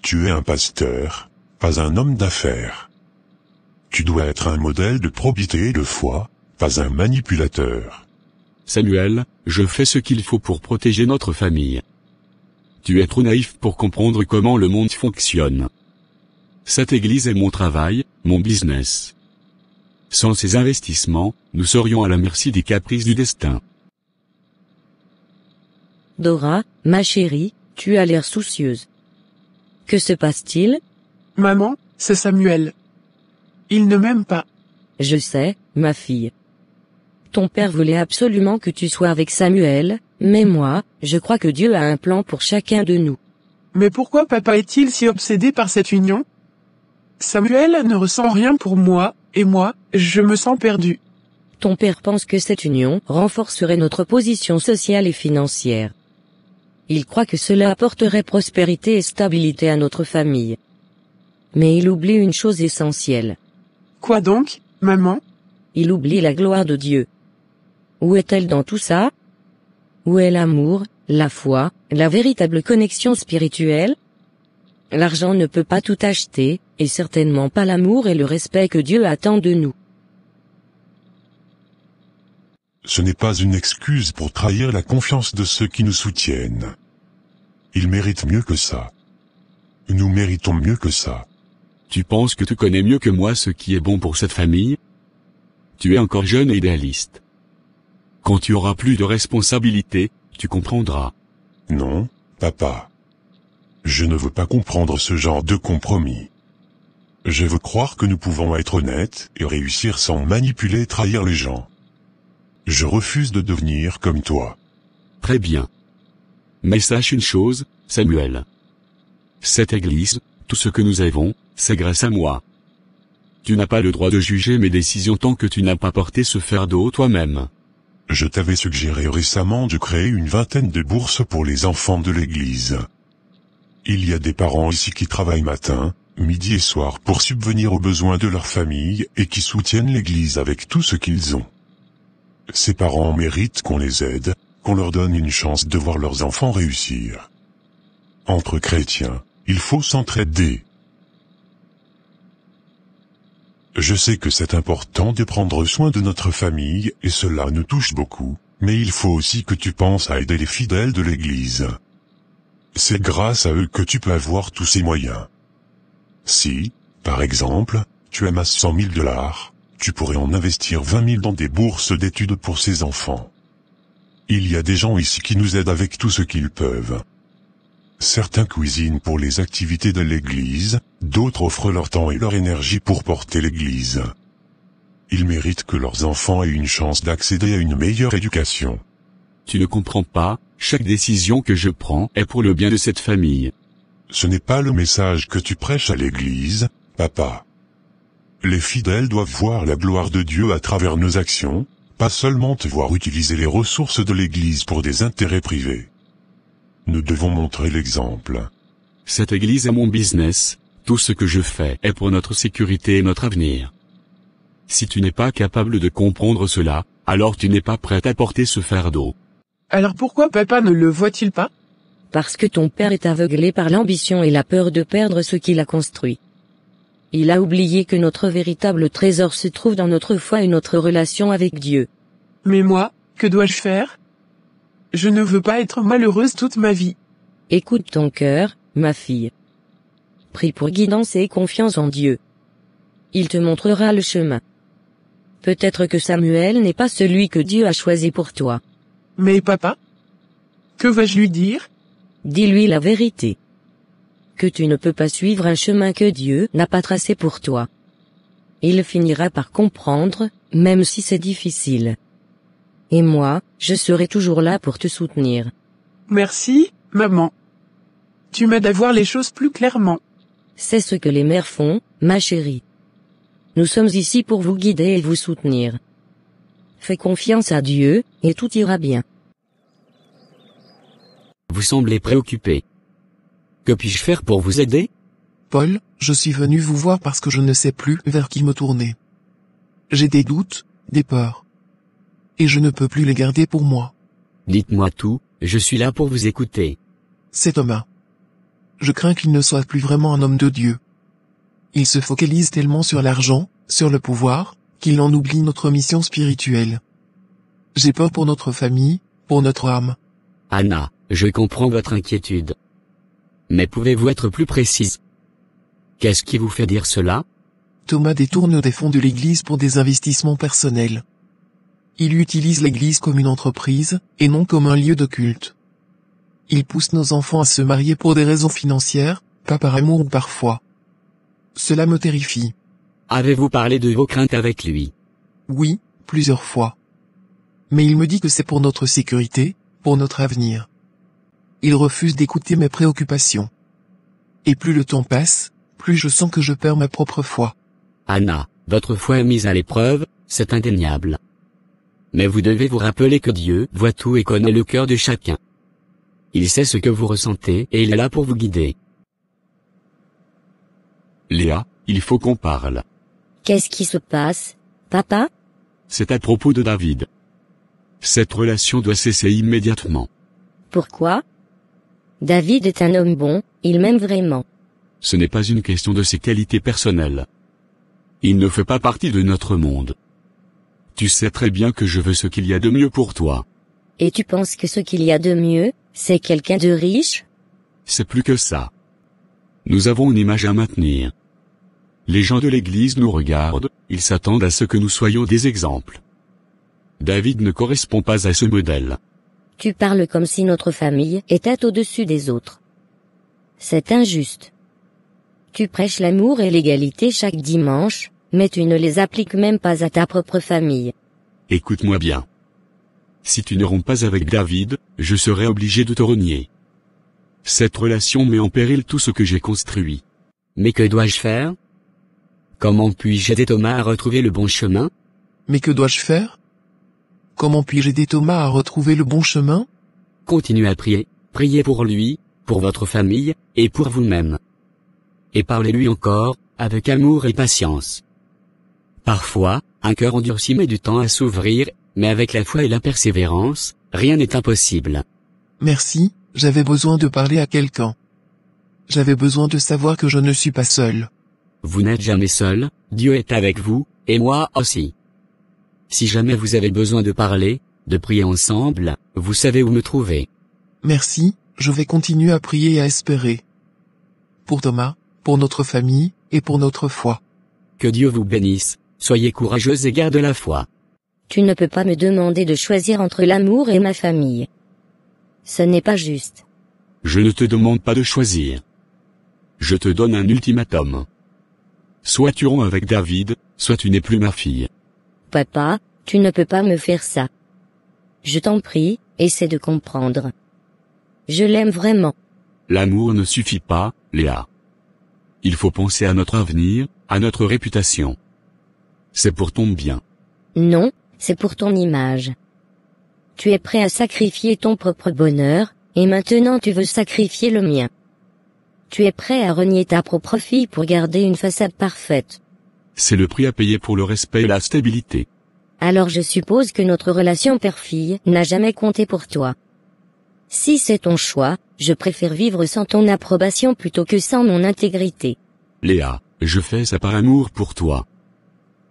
S3: Tu es un pasteur, pas un homme d'affaires. Tu dois être un modèle de probité et de foi, pas un manipulateur.
S2: Samuel, je fais ce qu'il faut pour protéger notre famille. Tu es trop naïf pour comprendre comment le monde fonctionne. Cette église est mon travail, mon business. Sans ces investissements, nous serions à la merci des caprices du destin.
S7: Dora, ma chérie, tu as l'air soucieuse. Que se passe-t-il?
S6: Maman, c'est Samuel. Il ne m'aime pas.
S7: Je sais, ma fille. Ton père voulait absolument que tu sois avec Samuel, mais moi, je crois que Dieu a un plan pour chacun de nous.
S6: Mais pourquoi papa est-il si obsédé par cette union? Samuel ne ressent rien pour moi, et moi, je me sens perdu.
S7: Ton père pense que cette union renforcerait notre position sociale et financière. Il croit que cela apporterait prospérité et stabilité à notre famille. Mais il oublie une chose essentielle.
S6: Quoi donc, maman?
S7: Il oublie la gloire de Dieu. Où est-elle dans tout ça? Où est l'amour, la foi, la véritable connexion spirituelle? L'argent ne peut pas tout acheter, et certainement pas l'amour et le respect que Dieu attend de nous.
S3: Ce n'est pas une excuse pour trahir la confiance de ceux qui nous soutiennent. Ils méritent mieux que ça. Nous méritons mieux que ça.
S2: Tu penses que tu connais mieux que moi ce qui est bon pour cette famille? Tu es encore jeune et idéaliste. Quand tu auras plus de responsabilités, tu comprendras.
S3: Non, papa. Je ne veux pas comprendre ce genre de compromis. Je veux croire que nous pouvons être honnêtes et réussir sans manipuler et trahir les gens. Je refuse de devenir comme toi.
S2: Très bien. Mais sache une chose, Samuel. Cette église, tout ce que nous avons, c'est grâce à moi. Tu n'as pas le droit de juger mes décisions tant que tu n'as pas porté ce fardeau toi-même.
S3: Je t'avais suggéré récemment de créer une 20aine de bourses pour les enfants de l'église. Il y a des parents ici qui travaillent matin, midi et soir pour subvenir aux besoins de leur famille et qui soutiennent l'église avec tout ce qu'ils ont. Ces parents méritent qu'on les aide, qu'on leur donne une chance de voir leurs enfants réussir. Entre chrétiens, il faut s'entraider. Je sais que c'est important de prendre soin de notre famille et cela nous touche beaucoup, mais il faut aussi que tu penses à aider les fidèles de l'église. C'est grâce à eux que tu peux avoir tous ces moyens. Si, par exemple, tu amasses 100 000 $, tu pourrais en investir 20 000 dans des bourses d'études pour ces enfants. Il y a des gens ici qui nous aident avec tout ce qu'ils peuvent. Certains cuisinent pour les activités de l'église, d'autres offrent leur temps et leur énergie pour porter l'église. Ils méritent que leurs enfants aient une chance d'accéder à une meilleure éducation.
S2: Tu ne comprends pas, chaque décision que je prends est pour le bien de cette famille.
S3: Ce n'est pas le message que tu prêches à l'église, papa. Les fidèles doivent voir la gloire de Dieu à travers nos actions, pas seulement te voir utiliser les ressources de l'église pour des intérêts privés. Nous devons montrer l'exemple.
S2: Cette église est mon business, tout ce que je fais est pour notre sécurité et notre avenir. Si tu n'es pas capable de comprendre cela, alors tu n'es pas prêt à porter ce fardeau.
S6: Alors pourquoi papa ne le voit-il pas?
S7: Parce que ton père est aveuglé par l'ambition et la peur de perdre ce qu'il a construit. Il a oublié que notre véritable trésor se trouve dans notre foi et notre relation avec Dieu.
S6: Mais moi, que dois-je faire? Je ne veux pas être malheureuse toute ma vie.
S7: Écoute ton cœur, ma fille. Prie pour guidance et confiance en Dieu. Il te montrera le chemin. Peut-être que Samuel n'est pas celui que Dieu a choisi pour toi.
S6: Mais papa? Que vais-je lui dire?
S7: Dis-lui la vérité. Que tu ne peux pas suivre un chemin que Dieu n'a pas tracé pour toi. Il finira par comprendre, même si c'est difficile. Et moi, je serai toujours là pour te soutenir.
S6: Merci, maman. Tu m'aides à voir les choses plus clairement.
S7: C'est ce que les mères font, ma chérie. Nous sommes ici pour vous guider et vous soutenir. Fais confiance à Dieu, et tout ira bien.
S2: Vous semblez préoccupé. Que puis-je faire pour vous aider?
S9: Paul, je suis venu vous voir parce que je ne sais plus vers qui me tourner. J'ai des doutes, des peurs. Et je ne peux plus les garder pour moi.
S2: Dites-moi tout, je suis là pour vous écouter.
S9: C'est Thomas. Je crains qu'il ne soit plus vraiment un homme de Dieu. Il se focalise tellement sur l'argent, sur le pouvoir, qu'il en oublie notre mission spirituelle. J'ai peur pour notre famille, pour notre âme.
S2: Anna, je comprends votre inquiétude. Mais pouvez-vous être plus précise? Qu'est-ce qui vous fait dire cela?
S9: Thomas détourne des fonds de l'église pour des investissements personnels. Il utilise l'église comme une entreprise, et non comme un lieu de culte. Il pousse nos enfants à se marier pour des raisons financières, pas par amour ou par foi. Cela me terrifie.
S2: Avez-vous parlé de vos craintes avec lui?
S9: Oui, plusieurs fois. Mais il me dit que c'est pour notre sécurité, pour notre avenir. Il refuse d'écouter mes préoccupations. Et plus le temps passe, plus je sens que je perds ma propre foi.
S2: Anna, votre foi est mise à l'épreuve, c'est indéniable. Mais vous devez vous rappeler que Dieu voit tout et connaît le cœur de chacun. Il sait ce que vous ressentez et il est là pour vous guider. Léa, il faut qu'on parle.
S7: Qu'est-ce qui se passe, papa?
S2: C'est à propos de David. Cette relation doit cesser immédiatement.
S7: Pourquoi? David est un homme bon, il m'aime vraiment.
S2: Ce n'est pas une question de ses qualités personnelles. Il ne fait pas partie de notre monde. Tu sais très bien que je veux ce qu'il y a de mieux pour toi.
S7: Et tu penses que ce qu'il y a de mieux, c'est quelqu'un de riche?
S2: C'est plus que ça. Nous avons une image à maintenir. Les gens de l'église nous regardent, ils s'attendent à ce que nous soyons des exemples. David ne correspond pas à ce modèle.
S7: Tu parles comme si notre famille était au-dessus des autres. C'est injuste. Tu prêches l'amour et l'égalité chaque dimanche, mais tu ne les appliques même pas à ta propre famille.
S2: Écoute-moi bien. Si tu ne romps pas avec David, je serai obligé de te renier. Cette relation met en péril tout ce que j'ai construit. Mais que dois-je faire? Comment puis-je aider Thomas à retrouver le bon chemin?
S9: Mais que dois-je faire? Comment puis-je aider Thomas à retrouver le bon chemin?
S2: Continuez à prier, priez pour lui, pour votre famille, et pour vous-même. Et parlez-lui encore, avec amour et patience. Parfois, un cœur endurci met du temps à s'ouvrir, mais avec la foi et la persévérance, rien n'est impossible.
S9: Merci, j'avais besoin de parler à quelqu'un. J'avais besoin de savoir que je ne suis pas seul.
S2: Vous n'êtes jamais seul, Dieu est avec vous, et moi aussi. Si jamais vous avez besoin de parler, de prier ensemble, vous savez où me trouver.
S9: Merci, je vais continuer à prier et à espérer. Pour Thomas, pour notre famille, et pour notre foi.
S2: Que Dieu vous bénisse, soyez courageuse et gardez la foi.
S7: tu ne peux pas me demander de choisir entre l'amour et ma famille. Ce n'est pas juste.
S2: Je ne te demande pas de choisir. Je te donne un ultimatum. Soit tu romps avec David, soit tu n'es plus ma fille.
S7: Papa, tu ne peux pas me faire ça. Je t'en prie, essaie de comprendre. Je l'aime vraiment.
S2: L'amour ne suffit pas, Léa. Il faut penser à notre avenir, à notre réputation. C'est pour ton bien.
S7: Non, c'est pour ton image. Tu es prêt à sacrifier ton propre bonheur, et maintenant tu veux sacrifier le mien. Tu es prêt à renier ta propre fille pour garder une façade parfaite.
S2: C'est le prix à payer pour le respect et la stabilité.
S7: Alors je suppose que notre relation père-fille n'a jamais compté pour toi. Si c'est ton choix, je préfère vivre sans ton approbation plutôt que sans mon intégrité.
S2: Léa, je fais ça par amour pour toi.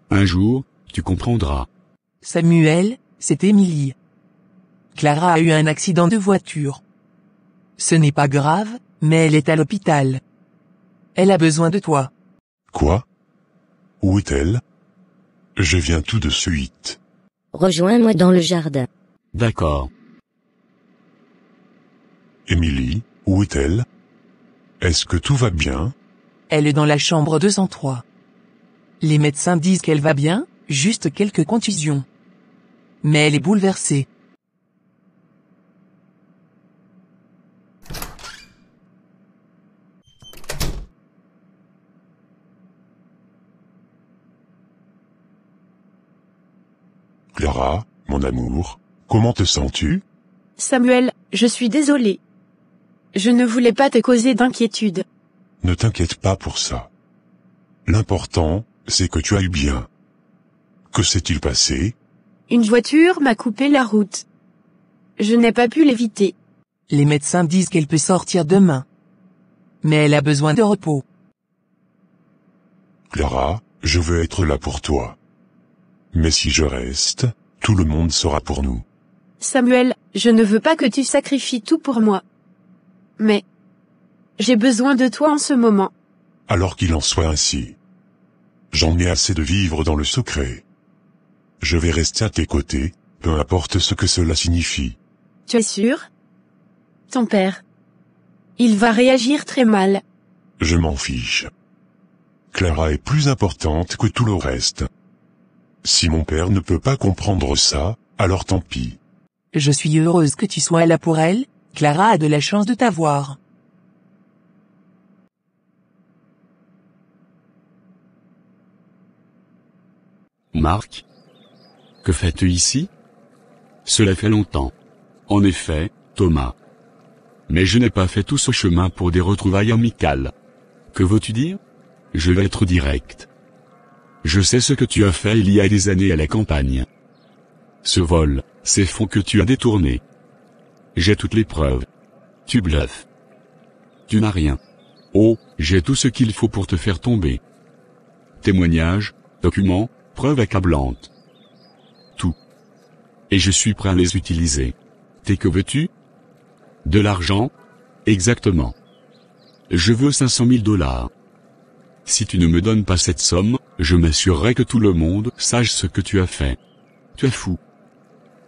S2: Un jour, tu comprendras.
S10: Samuel, c'est Émilie. Clara a eu un accident de voiture. Ce n'est pas grave, mais elle est à l'hôpital. Elle a besoin de toi.
S3: Quoi? Où est-elle? Je viens tout de suite.
S7: Rejoins-moi dans le jardin.
S2: D'accord.
S3: Émilie, où est-elle? Est-ce que tout va bien?
S10: Elle est dans la chambre 203. Les médecins disent qu'elle va bien, juste quelques contusions. Mais elle est bouleversée.
S3: Clara, mon amour, comment te sens-tu?
S4: Samuel, je suis désolée. Je ne voulais pas te causer d'inquiétude.
S3: Ne t'inquiète pas pour ça. L'important, c'est que tu ailles bien. Que s'est-il passé?
S4: Une voiture m'a coupé la route. Je n'ai pas pu l'éviter.
S10: Les médecins disent qu'elle peut sortir demain. Mais elle a besoin de repos.
S3: Clara, je veux être là pour toi. Mais si je reste, tout le monde sera pour nous.
S4: Samuel, je ne veux pas que tu sacrifies tout pour moi. Mais j'ai besoin de toi en ce moment.
S3: Alors qu'il en soit ainsi. J'en ai assez de vivre dans le secret. Je vais rester à tes côtés, peu importe ce que cela signifie.
S4: Tu es sûr? Ton père. Il va réagir très mal.
S3: Je m'en fiche. Clara est plus importante que tout le reste. Si mon père ne peut pas comprendre ça, alors tant pis.
S10: Je suis heureuse que tu sois là pour elle, Clara a de la chance de t'avoir.
S2: Marc? Que fais-tu ici? Cela fait longtemps. En effet, Thomas. Mais je n'ai pas fait tout ce chemin pour des retrouvailles amicales. Que veux-tu dire? Je vais être direct. Je sais ce que tu as fait il y a des années à la campagne. Ce vol, ces fonds que tu as détournés. J'ai toutes les preuves. Tu bluffes. Tu n'as rien. Oh, j'ai tout ce qu'il faut pour te faire tomber. Témoignages, documents, preuves accablantes. Tout. Et je suis prêt à les utiliser. Que veux-tu? De l'argent? Exactement. Je veux 500 000 $. Si tu ne me donnes pas cette somme, je m'assurerai que tout le monde sache ce que tu as fait. Tu es fou.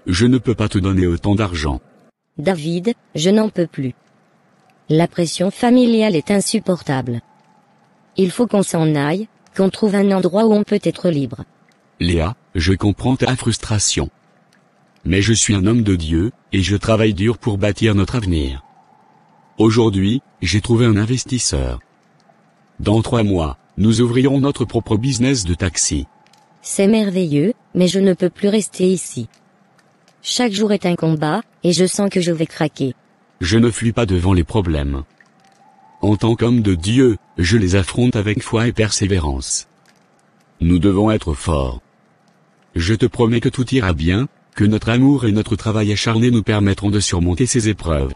S2: Je ne peux pas te donner autant d'argent.
S7: David, je n'en peux plus. La pression familiale est insupportable. Il faut qu'on s'en aille, qu'on trouve un endroit où on peut être libre.
S2: Léa, je comprends ta frustration. Mais je suis un homme de Dieu, et je travaille dur pour bâtir notre avenir. Aujourd'hui, j'ai trouvé un investisseur. Dans 3 mois, nous ouvrirons notre propre business de taxi.
S7: C'est merveilleux, mais je ne peux plus rester ici. Chaque jour est un combat, et je sens que je vais craquer.
S2: Je ne fuis pas devant les problèmes. En tant qu'homme de Dieu, je les affronte avec foi et persévérance. Nous devons être forts. Je te promets que tout ira bien, que notre amour et notre travail acharné nous permettront de surmonter ces épreuves.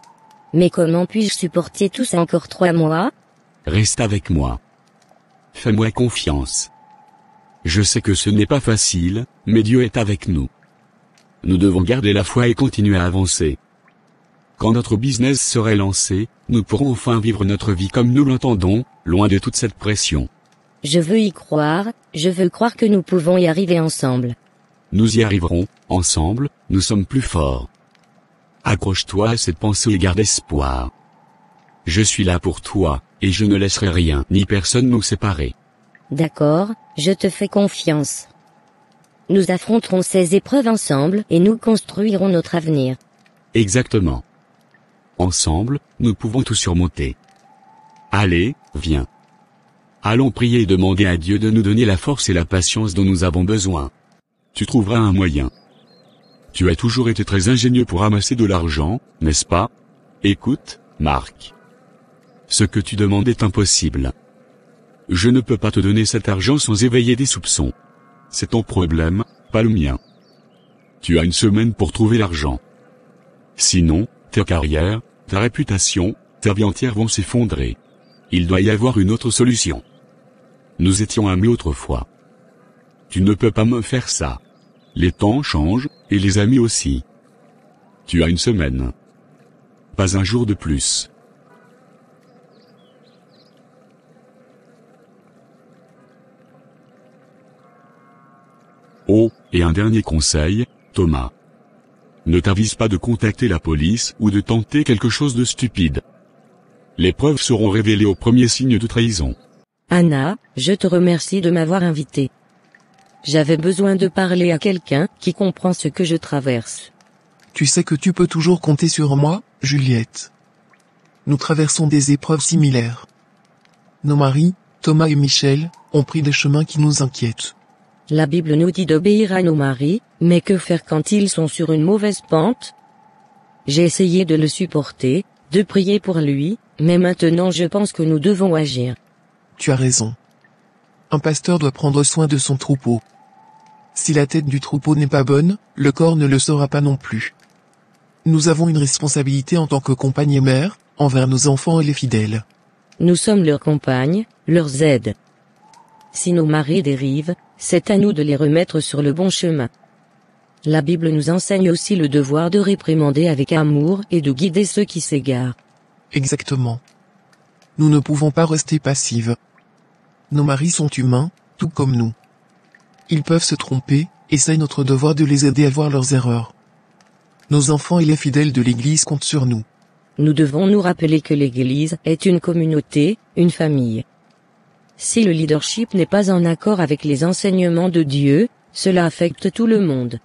S7: Mais comment puis-je supporter tout ça encore 3 mois?
S2: Reste avec moi. Fais-moi confiance. Je sais que ce n'est pas facile, mais Dieu est avec nous. Nous devons garder la foi et continuer à avancer. Quand notre business sera lancé, nous pourrons enfin vivre notre vie comme nous l'entendons, loin de toute cette pression.
S7: Je veux y croire, je veux croire que nous pouvons y arriver ensemble.
S2: nous y arriverons, ensemble, nous sommes plus forts. Accroche-toi à cette pensée et garde espoir. Je suis là pour toi, et je ne laisserai rien ni personne nous séparer.
S7: D'accord, je te fais confiance. Nous affronterons ces épreuves ensemble et nous construirons notre avenir.
S2: Exactement. Ensemble, nous pouvons tout surmonter. Allez, viens. Allons prier et demander à Dieu de nous donner la force et la patience dont nous avons besoin. Tu trouveras un moyen. Tu as toujours été très ingénieux pour amasser de l'argent, n'est-ce pas? Écoute, Marc. Ce que tu demandes est impossible. Je ne peux pas te donner cet argent sans éveiller des soupçons. C'est ton problème, pas le mien. Tu as une semaine pour trouver l'argent. Sinon, ta carrière, ta réputation, ta vie entière vont s'effondrer. Il doit y avoir une autre solution. Nous étions amis autrefois. Tu ne peux pas me faire ça. Les temps changent, et les amis aussi. Tu as une semaine. Pas un jour de plus. Oh, et un dernier conseil, Thomas. Ne t'avise pas de contacter la police ou de tenter quelque chose de stupide. Les preuves seront révélées au premier signe de trahison.
S7: Anna, je te remercie de m'avoir invité. J'avais besoin de parler à quelqu'un qui comprend ce que je traverse.
S9: Tu sais que tu peux toujours compter sur moi, Juliette. Nous traversons des épreuves similaires. Nos maris, Thomas et Michel, ont pris des chemins qui nous inquiètent.
S7: La Bible nous dit d'obéir à nos maris, mais que faire quand ils sont sur une mauvaise pente? J'ai essayé de le supporter, de prier pour lui, mais maintenant je pense que nous devons agir.
S9: Tu as raison. Un pasteur doit prendre soin de son troupeau. Si la tête du troupeau n'est pas bonne, le corps ne le sera pas non plus. Nous avons une responsabilité en tant que compagne et mère, envers nos enfants et les fidèles.
S7: Nous sommes leurs compagnes, leurs aides. Si nos maris dérivent, c'est à nous de les remettre sur le bon chemin. La Bible nous enseigne aussi le devoir de réprimander avec amour et de guider ceux qui s'égarent.
S9: Exactement. Nous ne pouvons pas rester passives. Nos maris sont humains, tout comme nous. Ils peuvent se tromper, et c'est notre devoir de les aider à voir leurs erreurs. Nos enfants et les fidèles de l'Église comptent sur nous.
S7: Nous devons nous rappeler que l'Église est une communauté, une famille. Si le leadership n'est pas en accord avec les enseignements de Dieu, cela affecte tout le monde.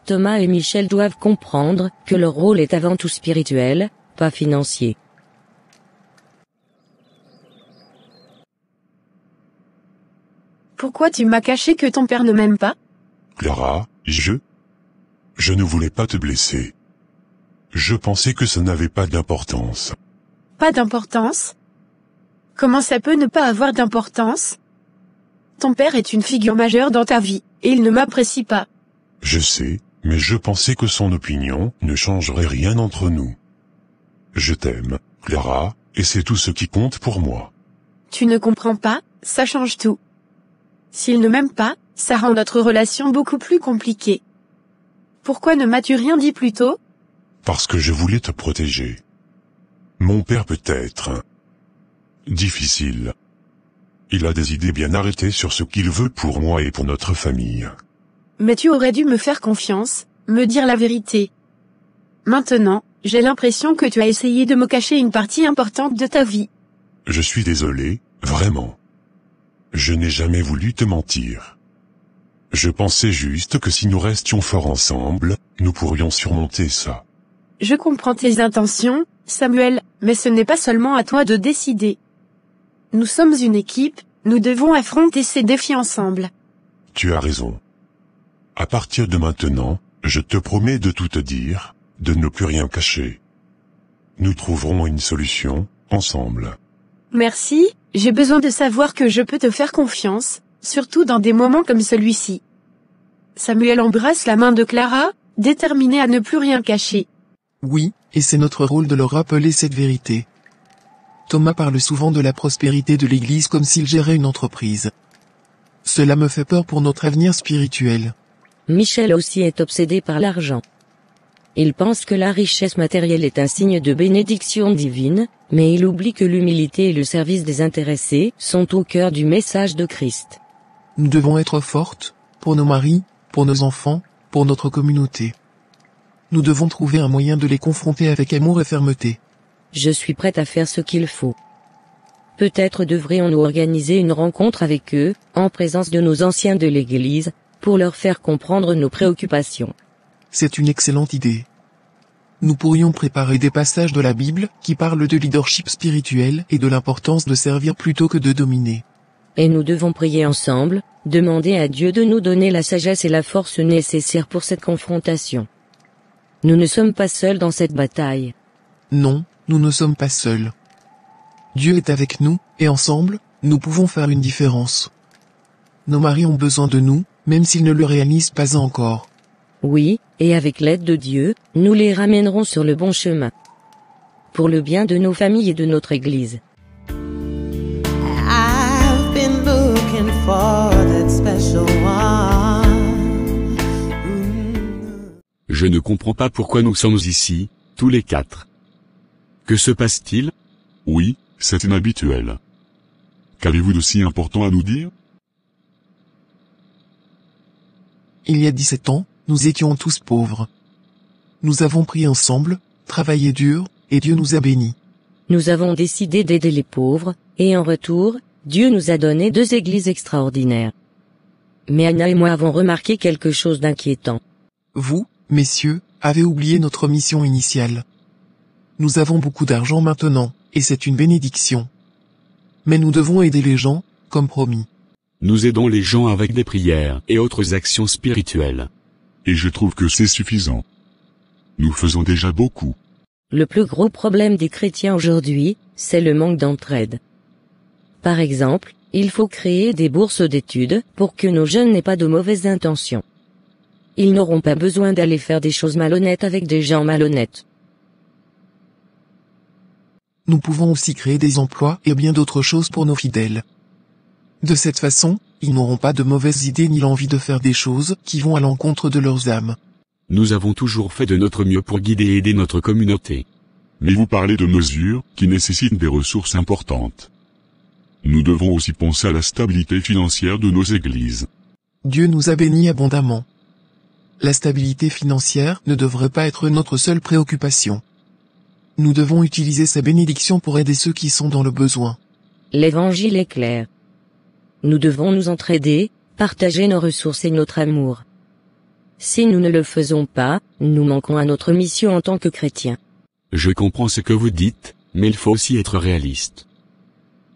S7: Thomas et Michel doivent comprendre que leur rôle est avant tout spirituel, pas financier.
S4: Pourquoi tu m'as caché que ton père ne m'aime pas?
S3: Clara, je ne voulais pas te blesser. Je pensais que ça n'avait pas d'importance.
S4: Pas d'importance? Comment ça peut ne pas avoir d'importance? Ton père est une figure majeure dans ta vie, et il ne m'apprécie pas.
S3: Je sais, mais je pensais que son opinion ne changerait rien entre nous. Je t'aime, Clara, et c'est tout ce qui compte pour moi.
S4: Tu ne comprends pas, ça change tout. S'il ne m'aime pas, ça rend notre relation beaucoup plus compliquée. Pourquoi ne m'as-tu rien dit plus tôt?
S3: Parce que je voulais te protéger. Mon père peut être difficile. Il a des idées bien arrêtées sur ce qu'il veut pour moi et pour notre famille.
S4: Mais tu aurais dû me faire confiance, me dire la vérité. Maintenant, j'ai l'impression que tu as essayé de me cacher une partie importante de ta vie.
S3: Je suis désolé, vraiment. Je n'ai jamais voulu te mentir. Je pensais juste que si nous restions forts ensemble, nous pourrions surmonter ça.
S4: Je comprends tes intentions, Samuel, mais ce n'est pas seulement à toi de décider. Nous sommes une équipe, nous devons affronter ces défis ensemble.
S3: Tu as raison. À partir de maintenant, je te promets de tout te dire, de ne plus rien cacher. Nous trouverons une solution, ensemble.
S4: Merci, j'ai besoin de savoir que je peux te faire confiance, surtout dans des moments comme celui-ci. Samuel embrasse la main de Clara, déterminé à ne plus rien cacher.
S9: Oui, et c'est notre rôle de leur rappeler cette vérité. Thomas parle souvent de la prospérité de l'Église comme s'il gérait une entreprise. Cela me fait peur pour notre avenir spirituel.
S7: Michel aussi est obsédé par l'argent. Il pense que la richesse matérielle est un signe de bénédiction divine, mais il oublie que l'humilité et le service des intéressés sont au cœur du message de Christ.
S9: Nous devons être fortes, pour nos maris, pour nos enfants, pour notre communauté. Nous devons trouver un moyen de les confronter avec amour et fermeté.
S7: Je suis prête à faire ce qu'il faut. Peut-être devrions-nous organiser une rencontre avec eux, en présence de nos anciens de l'Église, pour leur faire comprendre nos préoccupations.
S9: C'est une excellente idée. Nous pourrions préparer des passages de la Bible qui parlent de leadership spirituel et de l'importance de servir plutôt que de dominer.
S7: Et nous devons prier ensemble, demander à Dieu de nous donner la sagesse et la force nécessaires pour cette confrontation. Nous ne sommes pas seuls dans cette bataille.
S9: Non, nous ne sommes pas seuls. Dieu est avec nous, et ensemble, nous pouvons faire une différence. Nos maris ont besoin de nous, même s'ils ne le réalisent pas encore.
S7: Oui, et avec l'aide de Dieu, nous les ramènerons sur le bon chemin. Pour le bien de nos familles et de notre Église.
S11: I've been looking for that special one.
S2: Je ne comprends pas pourquoi nous sommes ici, tous les quatre. Que se passe-t-il?
S8: Oui, c'est inhabituel. Qu'avez-vous de si important à nous dire?
S9: Il y a 17 ans, nous étions tous pauvres. Nous avons prié ensemble, travaillé dur, et Dieu nous a bénis.
S7: Nous avons décidé d'aider les pauvres, et en retour, Dieu nous a donné 2 églises extraordinaires. Mais Anna et moi avons remarqué quelque chose d'inquiétant.
S9: Vous, messieurs, avez oublié notre mission initiale. Nous avons beaucoup d'argent maintenant, et c'est une bénédiction. Mais nous devons aider les gens, comme promis.
S2: Nous aidons les gens avec des prières et autres actions spirituelles.
S8: Et je trouve que c'est suffisant. Nous faisons déjà beaucoup.
S7: Le plus gros problème des chrétiens aujourd'hui, c'est le manque d'entraide. Par exemple, il faut créer des bourses d'études pour que nos jeunes n'aient pas de mauvaises intentions. Ils n'auront pas besoin d'aller faire des choses malhonnêtes avec des gens malhonnêtes.
S9: Nous pouvons aussi créer des emplois et bien d'autres choses pour nos fidèles. De cette façon, ils n'auront pas de mauvaises idées ni l'envie de faire des choses qui vont à l'encontre de leurs âmes.
S2: Nous avons toujours fait de notre mieux pour guider et aider notre communauté.
S8: Mais vous parlez de mesures qui nécessitent des ressources importantes. Nous devons aussi penser à la stabilité financière de nos églises.
S9: Dieu nous a bénis abondamment. La stabilité financière ne devrait pas être notre seule préoccupation. Nous devons utiliser sa bénédiction pour aider ceux qui sont dans le besoin.
S7: L'évangile est clair. Nous devons nous entraider, partager nos ressources et notre amour. Si nous ne le faisons pas, nous manquons à notre mission en tant que chrétiens.
S2: Je comprends ce que vous dites, mais il faut aussi être réaliste.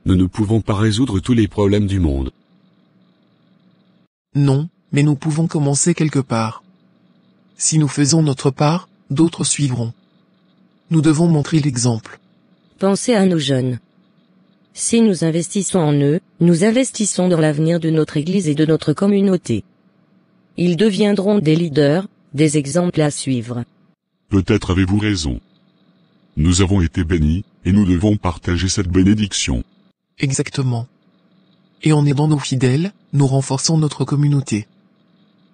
S2: Nous ne pouvons pas résoudre tous les problèmes du monde.
S9: Non, mais nous pouvons commencer quelque part. Si nous faisons notre part, d'autres suivront. Nous devons montrer l'exemple.
S7: Pensez à nos jeunes. Si nous investissons en eux, nous investissons dans l'avenir de notre Église et de notre communauté. Ils deviendront des leaders, des exemples à suivre.
S8: Peut-être avez-vous raison. Nous avons été bénis, et nous devons partager cette bénédiction.
S9: Exactement. Et en aidant nos fidèles, nous renforçons notre communauté.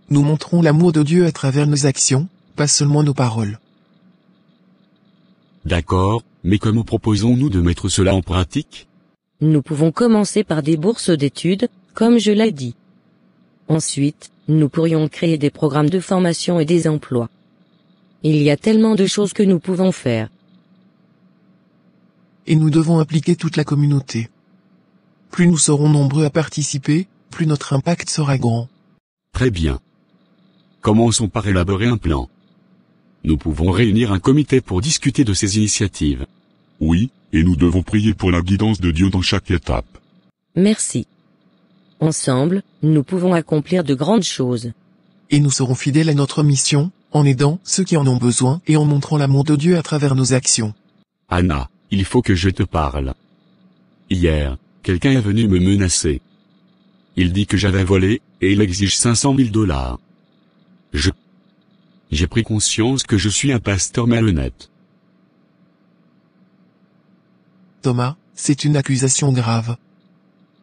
S9: Nous montrons l'amour de Dieu à travers nos actions, pas seulement nos paroles.
S2: D'accord, mais comment proposons-nous de mettre cela en pratique?
S7: Nous pouvons commencer par des bourses d'études, comme je l'ai dit. Ensuite, nous pourrions créer des programmes de formation et des emplois. Il y a tellement de choses que nous pouvons faire.
S9: Et nous devons impliquer toute la communauté. Plus nous serons nombreux à participer, plus notre impact sera grand.
S2: Très bien. Commençons par élaborer un plan. Nous pouvons réunir un comité pour discuter de ces initiatives.
S8: Oui, et nous devons prier pour la guidance de Dieu dans chaque étape.
S7: Merci. Ensemble, nous pouvons accomplir de grandes choses.
S9: Et nous serons fidèles à notre mission, en aidant ceux qui en ont besoin et en montrant l'amour de Dieu à travers nos actions.
S2: Anna, il faut que je te parle. Hier, quelqu'un est venu me menacer. Il dit que j'avais volé, et il exige $500 000. J'ai pris conscience que je suis un pasteur malhonnête.
S9: Thomas, c'est une accusation grave.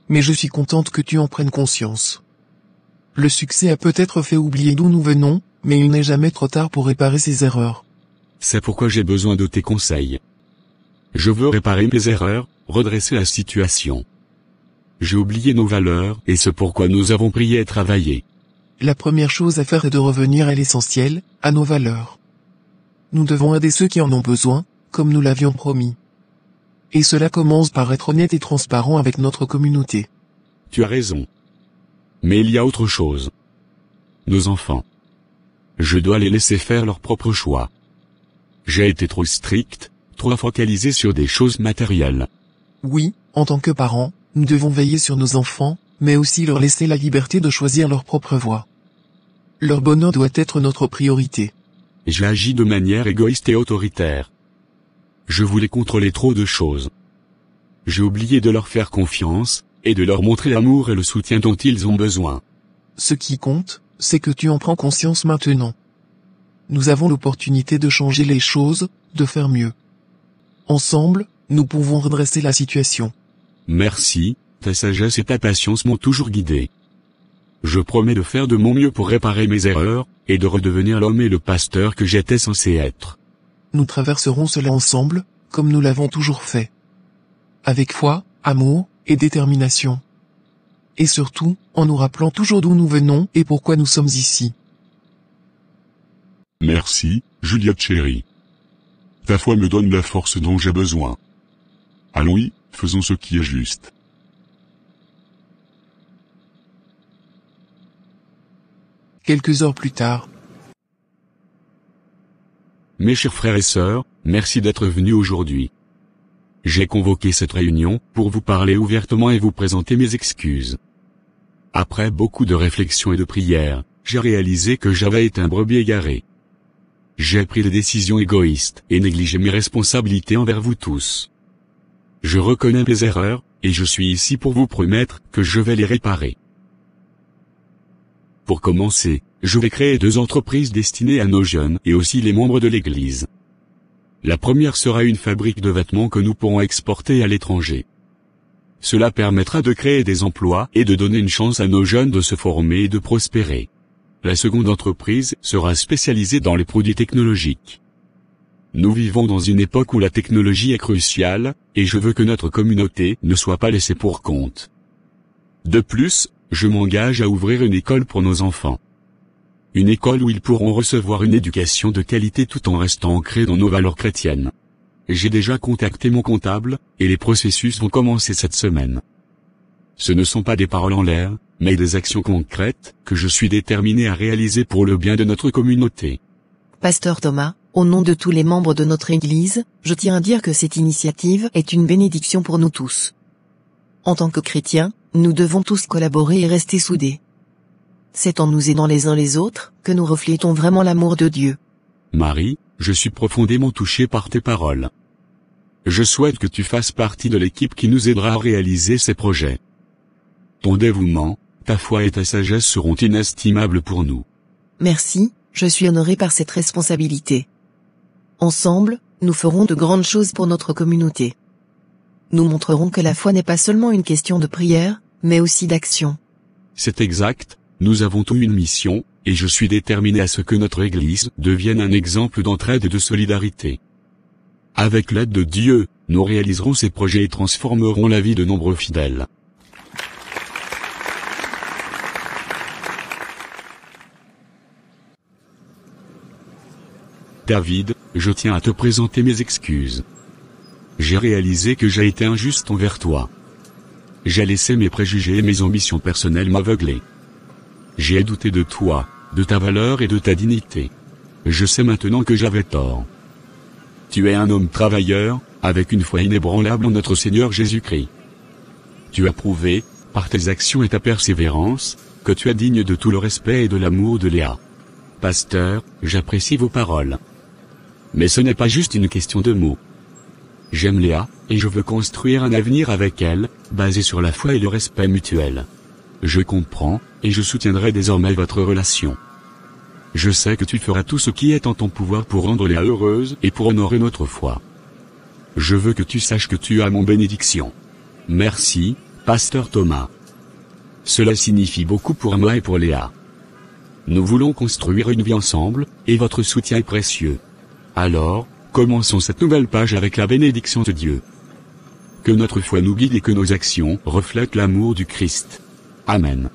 S9: Mais je suis contente que tu en prennes conscience. Le succès a peut-être fait oublier d'où nous venons, mais il n'est jamais trop tard pour réparer ses erreurs.
S2: C'est pourquoi j'ai besoin de tes conseils. Je veux réparer mes erreurs, redresser la situation. J'ai oublié nos valeurs et c'est pourquoi nous avons prié et travaillé.
S9: la première chose à faire est de revenir à l'essentiel, à nos valeurs. Nous devons aider ceux qui en ont besoin, comme nous l'avions promis. Et cela commence par être honnête et transparent avec notre communauté.
S2: Tu as raison. Mais il y a autre chose. Nos enfants. Je dois les laisser faire leur propre choix. J'ai été trop strict, trop focalisé sur des choses matérielles.
S9: Oui, en tant que parents, nous devons veiller sur nos enfants, mais aussi leur laisser la liberté de choisir leur propre voie. Leur bonheur doit être notre priorité.
S2: J'ai agi de manière égoïste et autoritaire. Je voulais contrôler trop de choses. J'ai oublié de leur faire confiance, et de leur montrer l'amour et le soutien dont ils ont besoin.
S9: Ce qui compte, c'est que tu en prends conscience maintenant. Nous avons l'opportunité de changer les choses, de faire mieux. Ensemble, nous pouvons redresser la situation.
S2: Merci, ta sagesse et ta patience m'ont toujours guidé. Je promets de faire de mon mieux pour réparer mes erreurs, et de redevenir l'homme et le pasteur que j'étais censé être.
S9: Nous traverserons cela ensemble, comme nous l'avons toujours fait. Avec foi, amour, et détermination. Et surtout, en nous rappelant toujours d'où nous venons et pourquoi nous sommes ici.
S8: Merci, Juliette chérie. Ta foi me donne la force dont j'ai besoin. Allons-y, faisons ce qui est juste.
S9: Quelques heures plus tard.
S2: Mes chers frères et sœurs, merci d'être venus aujourd'hui. J'ai convoqué cette réunion pour vous parler ouvertement et vous présenter mes excuses. Après beaucoup de réflexions et de prières, j'ai réalisé que j'avais été un brebis égaré. J'ai pris des décisions égoïstes et négligé mes responsabilités envers vous tous. Je reconnais mes erreurs, et je suis ici pour vous promettre que je vais les réparer. Pour commencer, je vais créer 2 entreprises destinées à nos jeunes et aussi les membres de l'Église. La première sera une fabrique de vêtements que nous pourrons exporter à l'étranger. Cela permettra de créer des emplois et de donner une chance à nos jeunes de se former et de prospérer. La seconde entreprise sera spécialisée dans les produits technologiques. Nous vivons dans une époque où la technologie est cruciale, et je veux que notre communauté ne soit pas laissée pour compte. De plus, je m'engage à ouvrir une école pour nos enfants. Une école où ils pourront recevoir une éducation de qualité tout en restant ancrés dans nos valeurs chrétiennes. J'ai déjà contacté mon comptable, et les processus vont commencer cette semaine. Ce ne sont pas des paroles en l'air, mais des actions concrètes, que je suis déterminé à réaliser pour le bien de notre communauté.
S5: Pasteur Thomas, au nom de tous les membres de notre Église, je tiens à dire que cette initiative est une bénédiction pour nous tous. En tant que chrétiens, nous devons tous collaborer et rester soudés. C'est en nous aidant les uns les autres, que nous reflétons vraiment l'amour de Dieu.
S2: Marie, je suis profondément touché par tes paroles. Je souhaite que tu fasses partie de l'équipe qui nous aidera à réaliser ces projets. Ton dévouement, ta foi et ta sagesse seront inestimables pour nous.
S5: Merci, je suis honoré par cette responsabilité. Ensemble, nous ferons de grandes choses pour notre communauté. Nous montrerons que la foi n'est pas seulement une question de prière, mais aussi d'action.
S2: C'est exact, nous avons tous une mission, et je suis déterminé à ce que notre Église devienne un exemple d'entraide et de solidarité. Avec l'aide de Dieu, nous réaliserons ces projets et transformerons la vie de nombreux fidèles. David, je tiens à te présenter mes excuses. J'ai réalisé que j'ai été injuste envers toi. J'ai laissé mes préjugés et mes ambitions personnelles m'aveugler. J'ai douté de toi, de ta valeur et de ta dignité. Je sais maintenant que j'avais tort. Tu es un homme travailleur, avec une foi inébranlable en notre Seigneur Jésus-Christ. Tu as prouvé, par tes actions et ta persévérance, que tu es digne de tout le respect et de l'amour de Léa. Pasteur, j'apprécie vos paroles. Mais ce n'est pas juste une question de mots. J'aime Léa, et je veux construire un avenir avec elle, basé sur la foi et le respect mutuel. Je comprends, et je soutiendrai désormais votre relation. Je sais que tu feras tout ce qui est en ton pouvoir pour rendre Léa heureuse et pour honorer notre foi. Je veux que tu saches que tu as mon bénédiction. Merci, Pasteur Thomas. Cela signifie beaucoup pour moi et pour Léa. Nous voulons construire une vie ensemble, et votre soutien est précieux. Alors, commençons cette nouvelle page avec la bénédiction de Dieu. Que notre foi nous guide et que nos actions reflètent l'amour du Christ. Amen.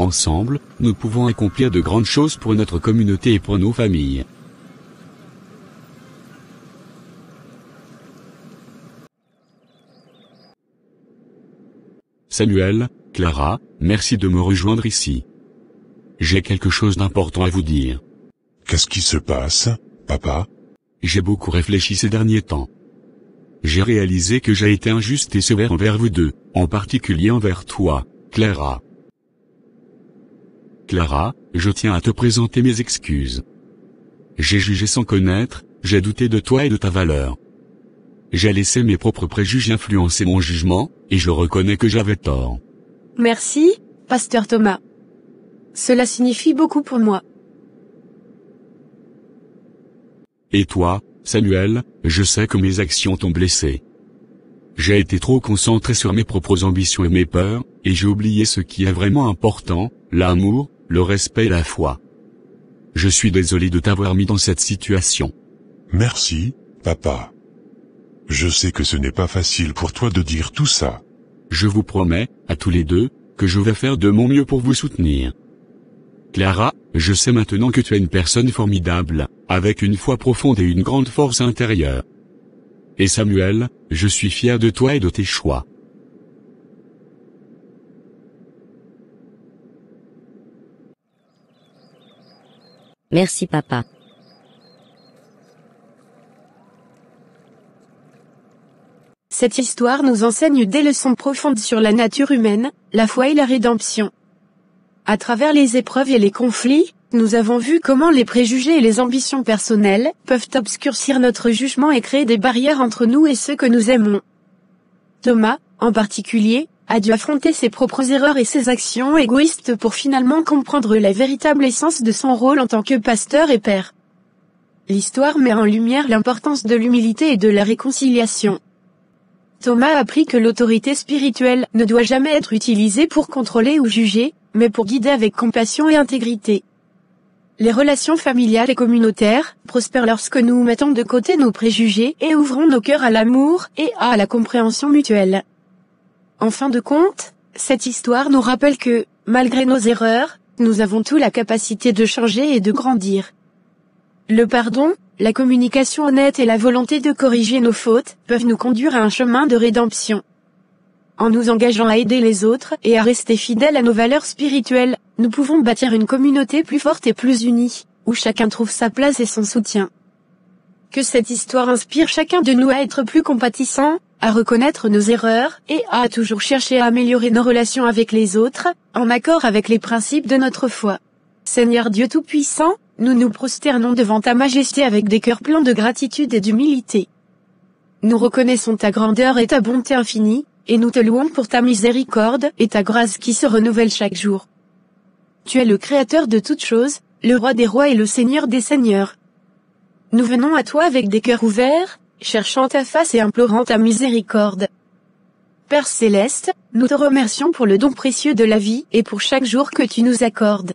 S2: Ensemble, nous pouvons accomplir de grandes choses pour notre communauté et pour nos familles. Samuel, Clara, merci de me rejoindre ici. J'ai quelque chose d'important à vous dire.
S3: Qu'est-ce qui se passe, papa?
S2: J'ai beaucoup réfléchi ces derniers temps. J'ai réalisé que j'ai été injuste et sévère envers vous deux, en particulier envers toi, Clara. Clara, je tiens à te présenter mes excuses. J'ai jugé sans connaître, j'ai douté de toi et de ta valeur. J'ai laissé mes propres préjugés influencer mon jugement, et je reconnais que j'avais tort.
S4: Merci, pasteur Thomas. Cela signifie beaucoup pour moi.
S2: Et toi, Samuel, je sais que mes actions t'ont blessé. J'ai été trop concentré sur mes propres ambitions et mes peurs, et j'ai oublié ce qui est vraiment important, l'amour, le respect et la foi. Je suis désolé de t'avoir mis dans cette situation.
S3: Merci, papa. Je sais que ce n'est pas facile pour toi de dire tout ça.
S2: Je vous promets, à tous les deux, que je vais faire de mon mieux pour vous soutenir. Clara, je sais maintenant que tu es une personne formidable, avec une foi profonde et une grande force intérieure. Et Samuel, je suis fier de toi et de tes choix.
S7: Merci papa.
S4: Cette histoire nous enseigne des leçons profondes sur la nature humaine, la foi et la rédemption. À travers les épreuves et les conflits, nous avons vu comment les préjugés et les ambitions personnelles peuvent obscurcir notre jugement et créer des barrières entre nous et ceux que nous aimons. Thomas, en particulier, a dû affronter ses propres erreurs et ses actions égoïstes pour finalement comprendre la véritable essence de son rôle en tant que pasteur et père. L'histoire met en lumière l'importance de l'humilité et de la réconciliation. Thomas a appris que l'autorité spirituelle ne doit jamais être utilisée pour contrôler ou juger, mais pour guider avec compassion et intégrité. Les relations familiales et communautaires prospèrent lorsque nous mettons de côté nos préjugés et ouvrons nos cœurs à l'amour et à la compréhension mutuelle. En fin de compte, cette histoire nous rappelle que, malgré nos erreurs, nous avons tous la capacité de changer et de grandir. Le pardon, la communication honnête et la volonté de corriger nos fautes peuvent nous conduire à un chemin de rédemption. En nous engageant à aider les autres et à rester fidèles à nos valeurs spirituelles, nous pouvons bâtir une communauté plus forte et plus unie, où chacun trouve sa place et son soutien. Que cette histoire inspire chacun de nous à être plus compatissants, à reconnaître nos erreurs et à toujours chercher à améliorer nos relations avec les autres, en accord avec les principes de notre foi. Seigneur Dieu Tout-Puissant, nous nous prosternons devant ta majesté avec des cœurs pleins de gratitude et d'humilité. Nous reconnaissons ta grandeur et ta bonté infinie, et nous te louons pour ta miséricorde et ta grâce qui se renouvellent chaque jour. Tu es le Créateur de toutes choses, le Roi des rois et le Seigneur des seigneurs. Nous venons à toi avec des cœurs ouverts, cherchant ta face et implorant ta miséricorde. Père céleste, nous te remercions pour le don précieux de la vie et pour chaque jour que tu nous accordes.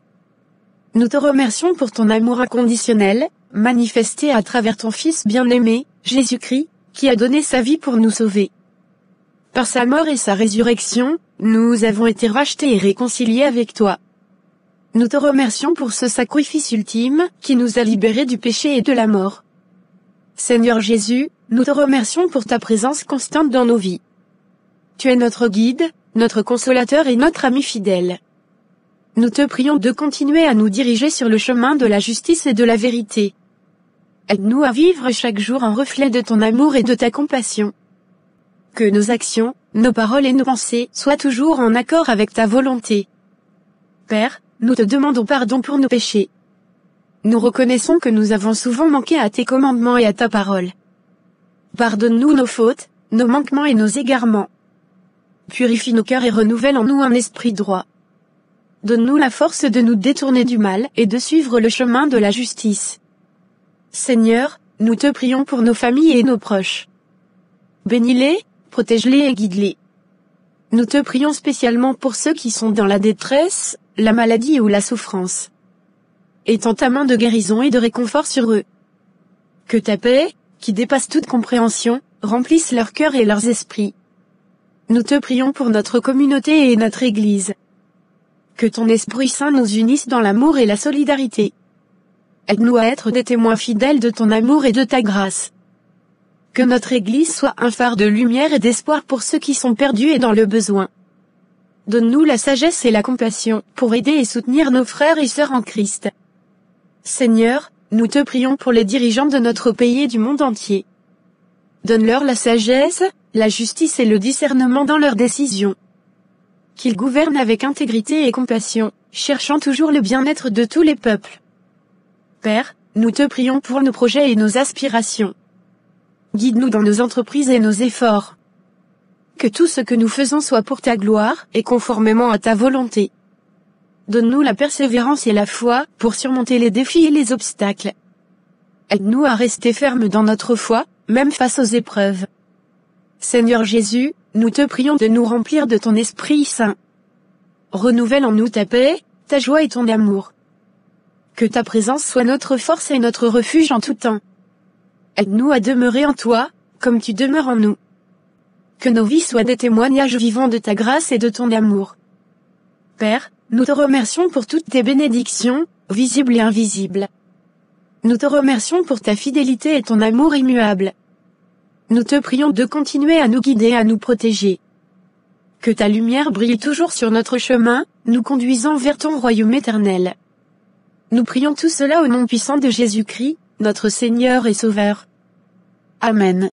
S4: Nous te remercions pour ton amour inconditionnel, manifesté à travers ton Fils bien-aimé, Jésus-Christ, qui a donné sa vie pour nous sauver. Par sa mort et sa résurrection, nous avons été rachetés et réconciliés avec toi. Nous te remercions pour ce sacrifice ultime, qui nous a libérés du péché et de la mort. Seigneur Jésus, nous te remercions pour ta présence constante dans nos vies. Tu es notre guide, notre consolateur et notre ami fidèle. Nous te prions de continuer à nous diriger sur le chemin de la justice et de la vérité. Aide-nous à vivre chaque jour un reflet de ton amour et de ta compassion. Que nos actions, nos paroles et nos pensées soient toujours en accord avec ta volonté. Père, nous te demandons pardon pour nos péchés. Nous reconnaissons que nous avons souvent manqué à tes commandements et à ta parole. Pardonne-nous nos fautes, nos manquements et nos égarements. Purifie nos cœurs et renouvelle en nous un esprit droit. Donne-nous la force de nous détourner du mal et de suivre le chemin de la justice. Seigneur, nous te prions pour nos familles et nos proches. Bénis-les, protège-les et guide-les. Nous te prions spécialement pour ceux qui sont dans la détresse, la maladie ou la souffrance. Étends ta main de guérison et de réconfort sur eux. Que ta paix, qui dépasse toute compréhension, remplisse leur cœur et leurs esprits. Nous te prions pour notre communauté et notre Église. Que ton Esprit Saint nous unisse dans l'amour et la solidarité. Aide-nous à être des témoins fidèles de ton amour et de ta grâce. Que notre Église soit un phare de lumière et d'espoir pour ceux qui sont perdus et dans le besoin. Donne-nous la sagesse et la compassion pour aider et soutenir nos frères et sœurs en Christ. Seigneur, nous te prions pour les dirigeants de notre pays et du monde entier. Donne-leur la sagesse, la justice et le discernement dans leurs décisions. Qu'ils gouvernent avec intégrité et compassion, cherchant toujours le bien-être de tous les peuples. Père, nous te prions pour nos projets et nos aspirations. Guide-nous dans nos entreprises et nos efforts. Que tout ce que nous faisons soit pour ta gloire et conformément à ta volonté. Donne-nous la persévérance et la foi pour surmonter les défis et les obstacles. Aide-nous à rester fermes dans notre foi, même face aux épreuves. Seigneur Jésus, nous te prions de nous remplir de ton Esprit Saint. Renouvelle en nous ta paix, ta joie et ton amour. Que ta présence soit notre force et notre refuge en tout temps. Aide-nous à demeurer en toi, comme tu demeures en nous. Que nos vies soient des témoignages vivants de ta grâce et de ton amour. Père, nous te remercions pour toutes tes bénédictions, visibles et invisibles. Nous te remercions pour ta fidélité et ton amour immuable. Nous te prions de continuer à nous guider et à nous protéger. Que ta lumière brille toujours sur notre chemin, nous conduisant vers ton royaume éternel. Nous prions tout cela au nom puissant de Jésus-Christ, notre Seigneur et Sauveur. Amen.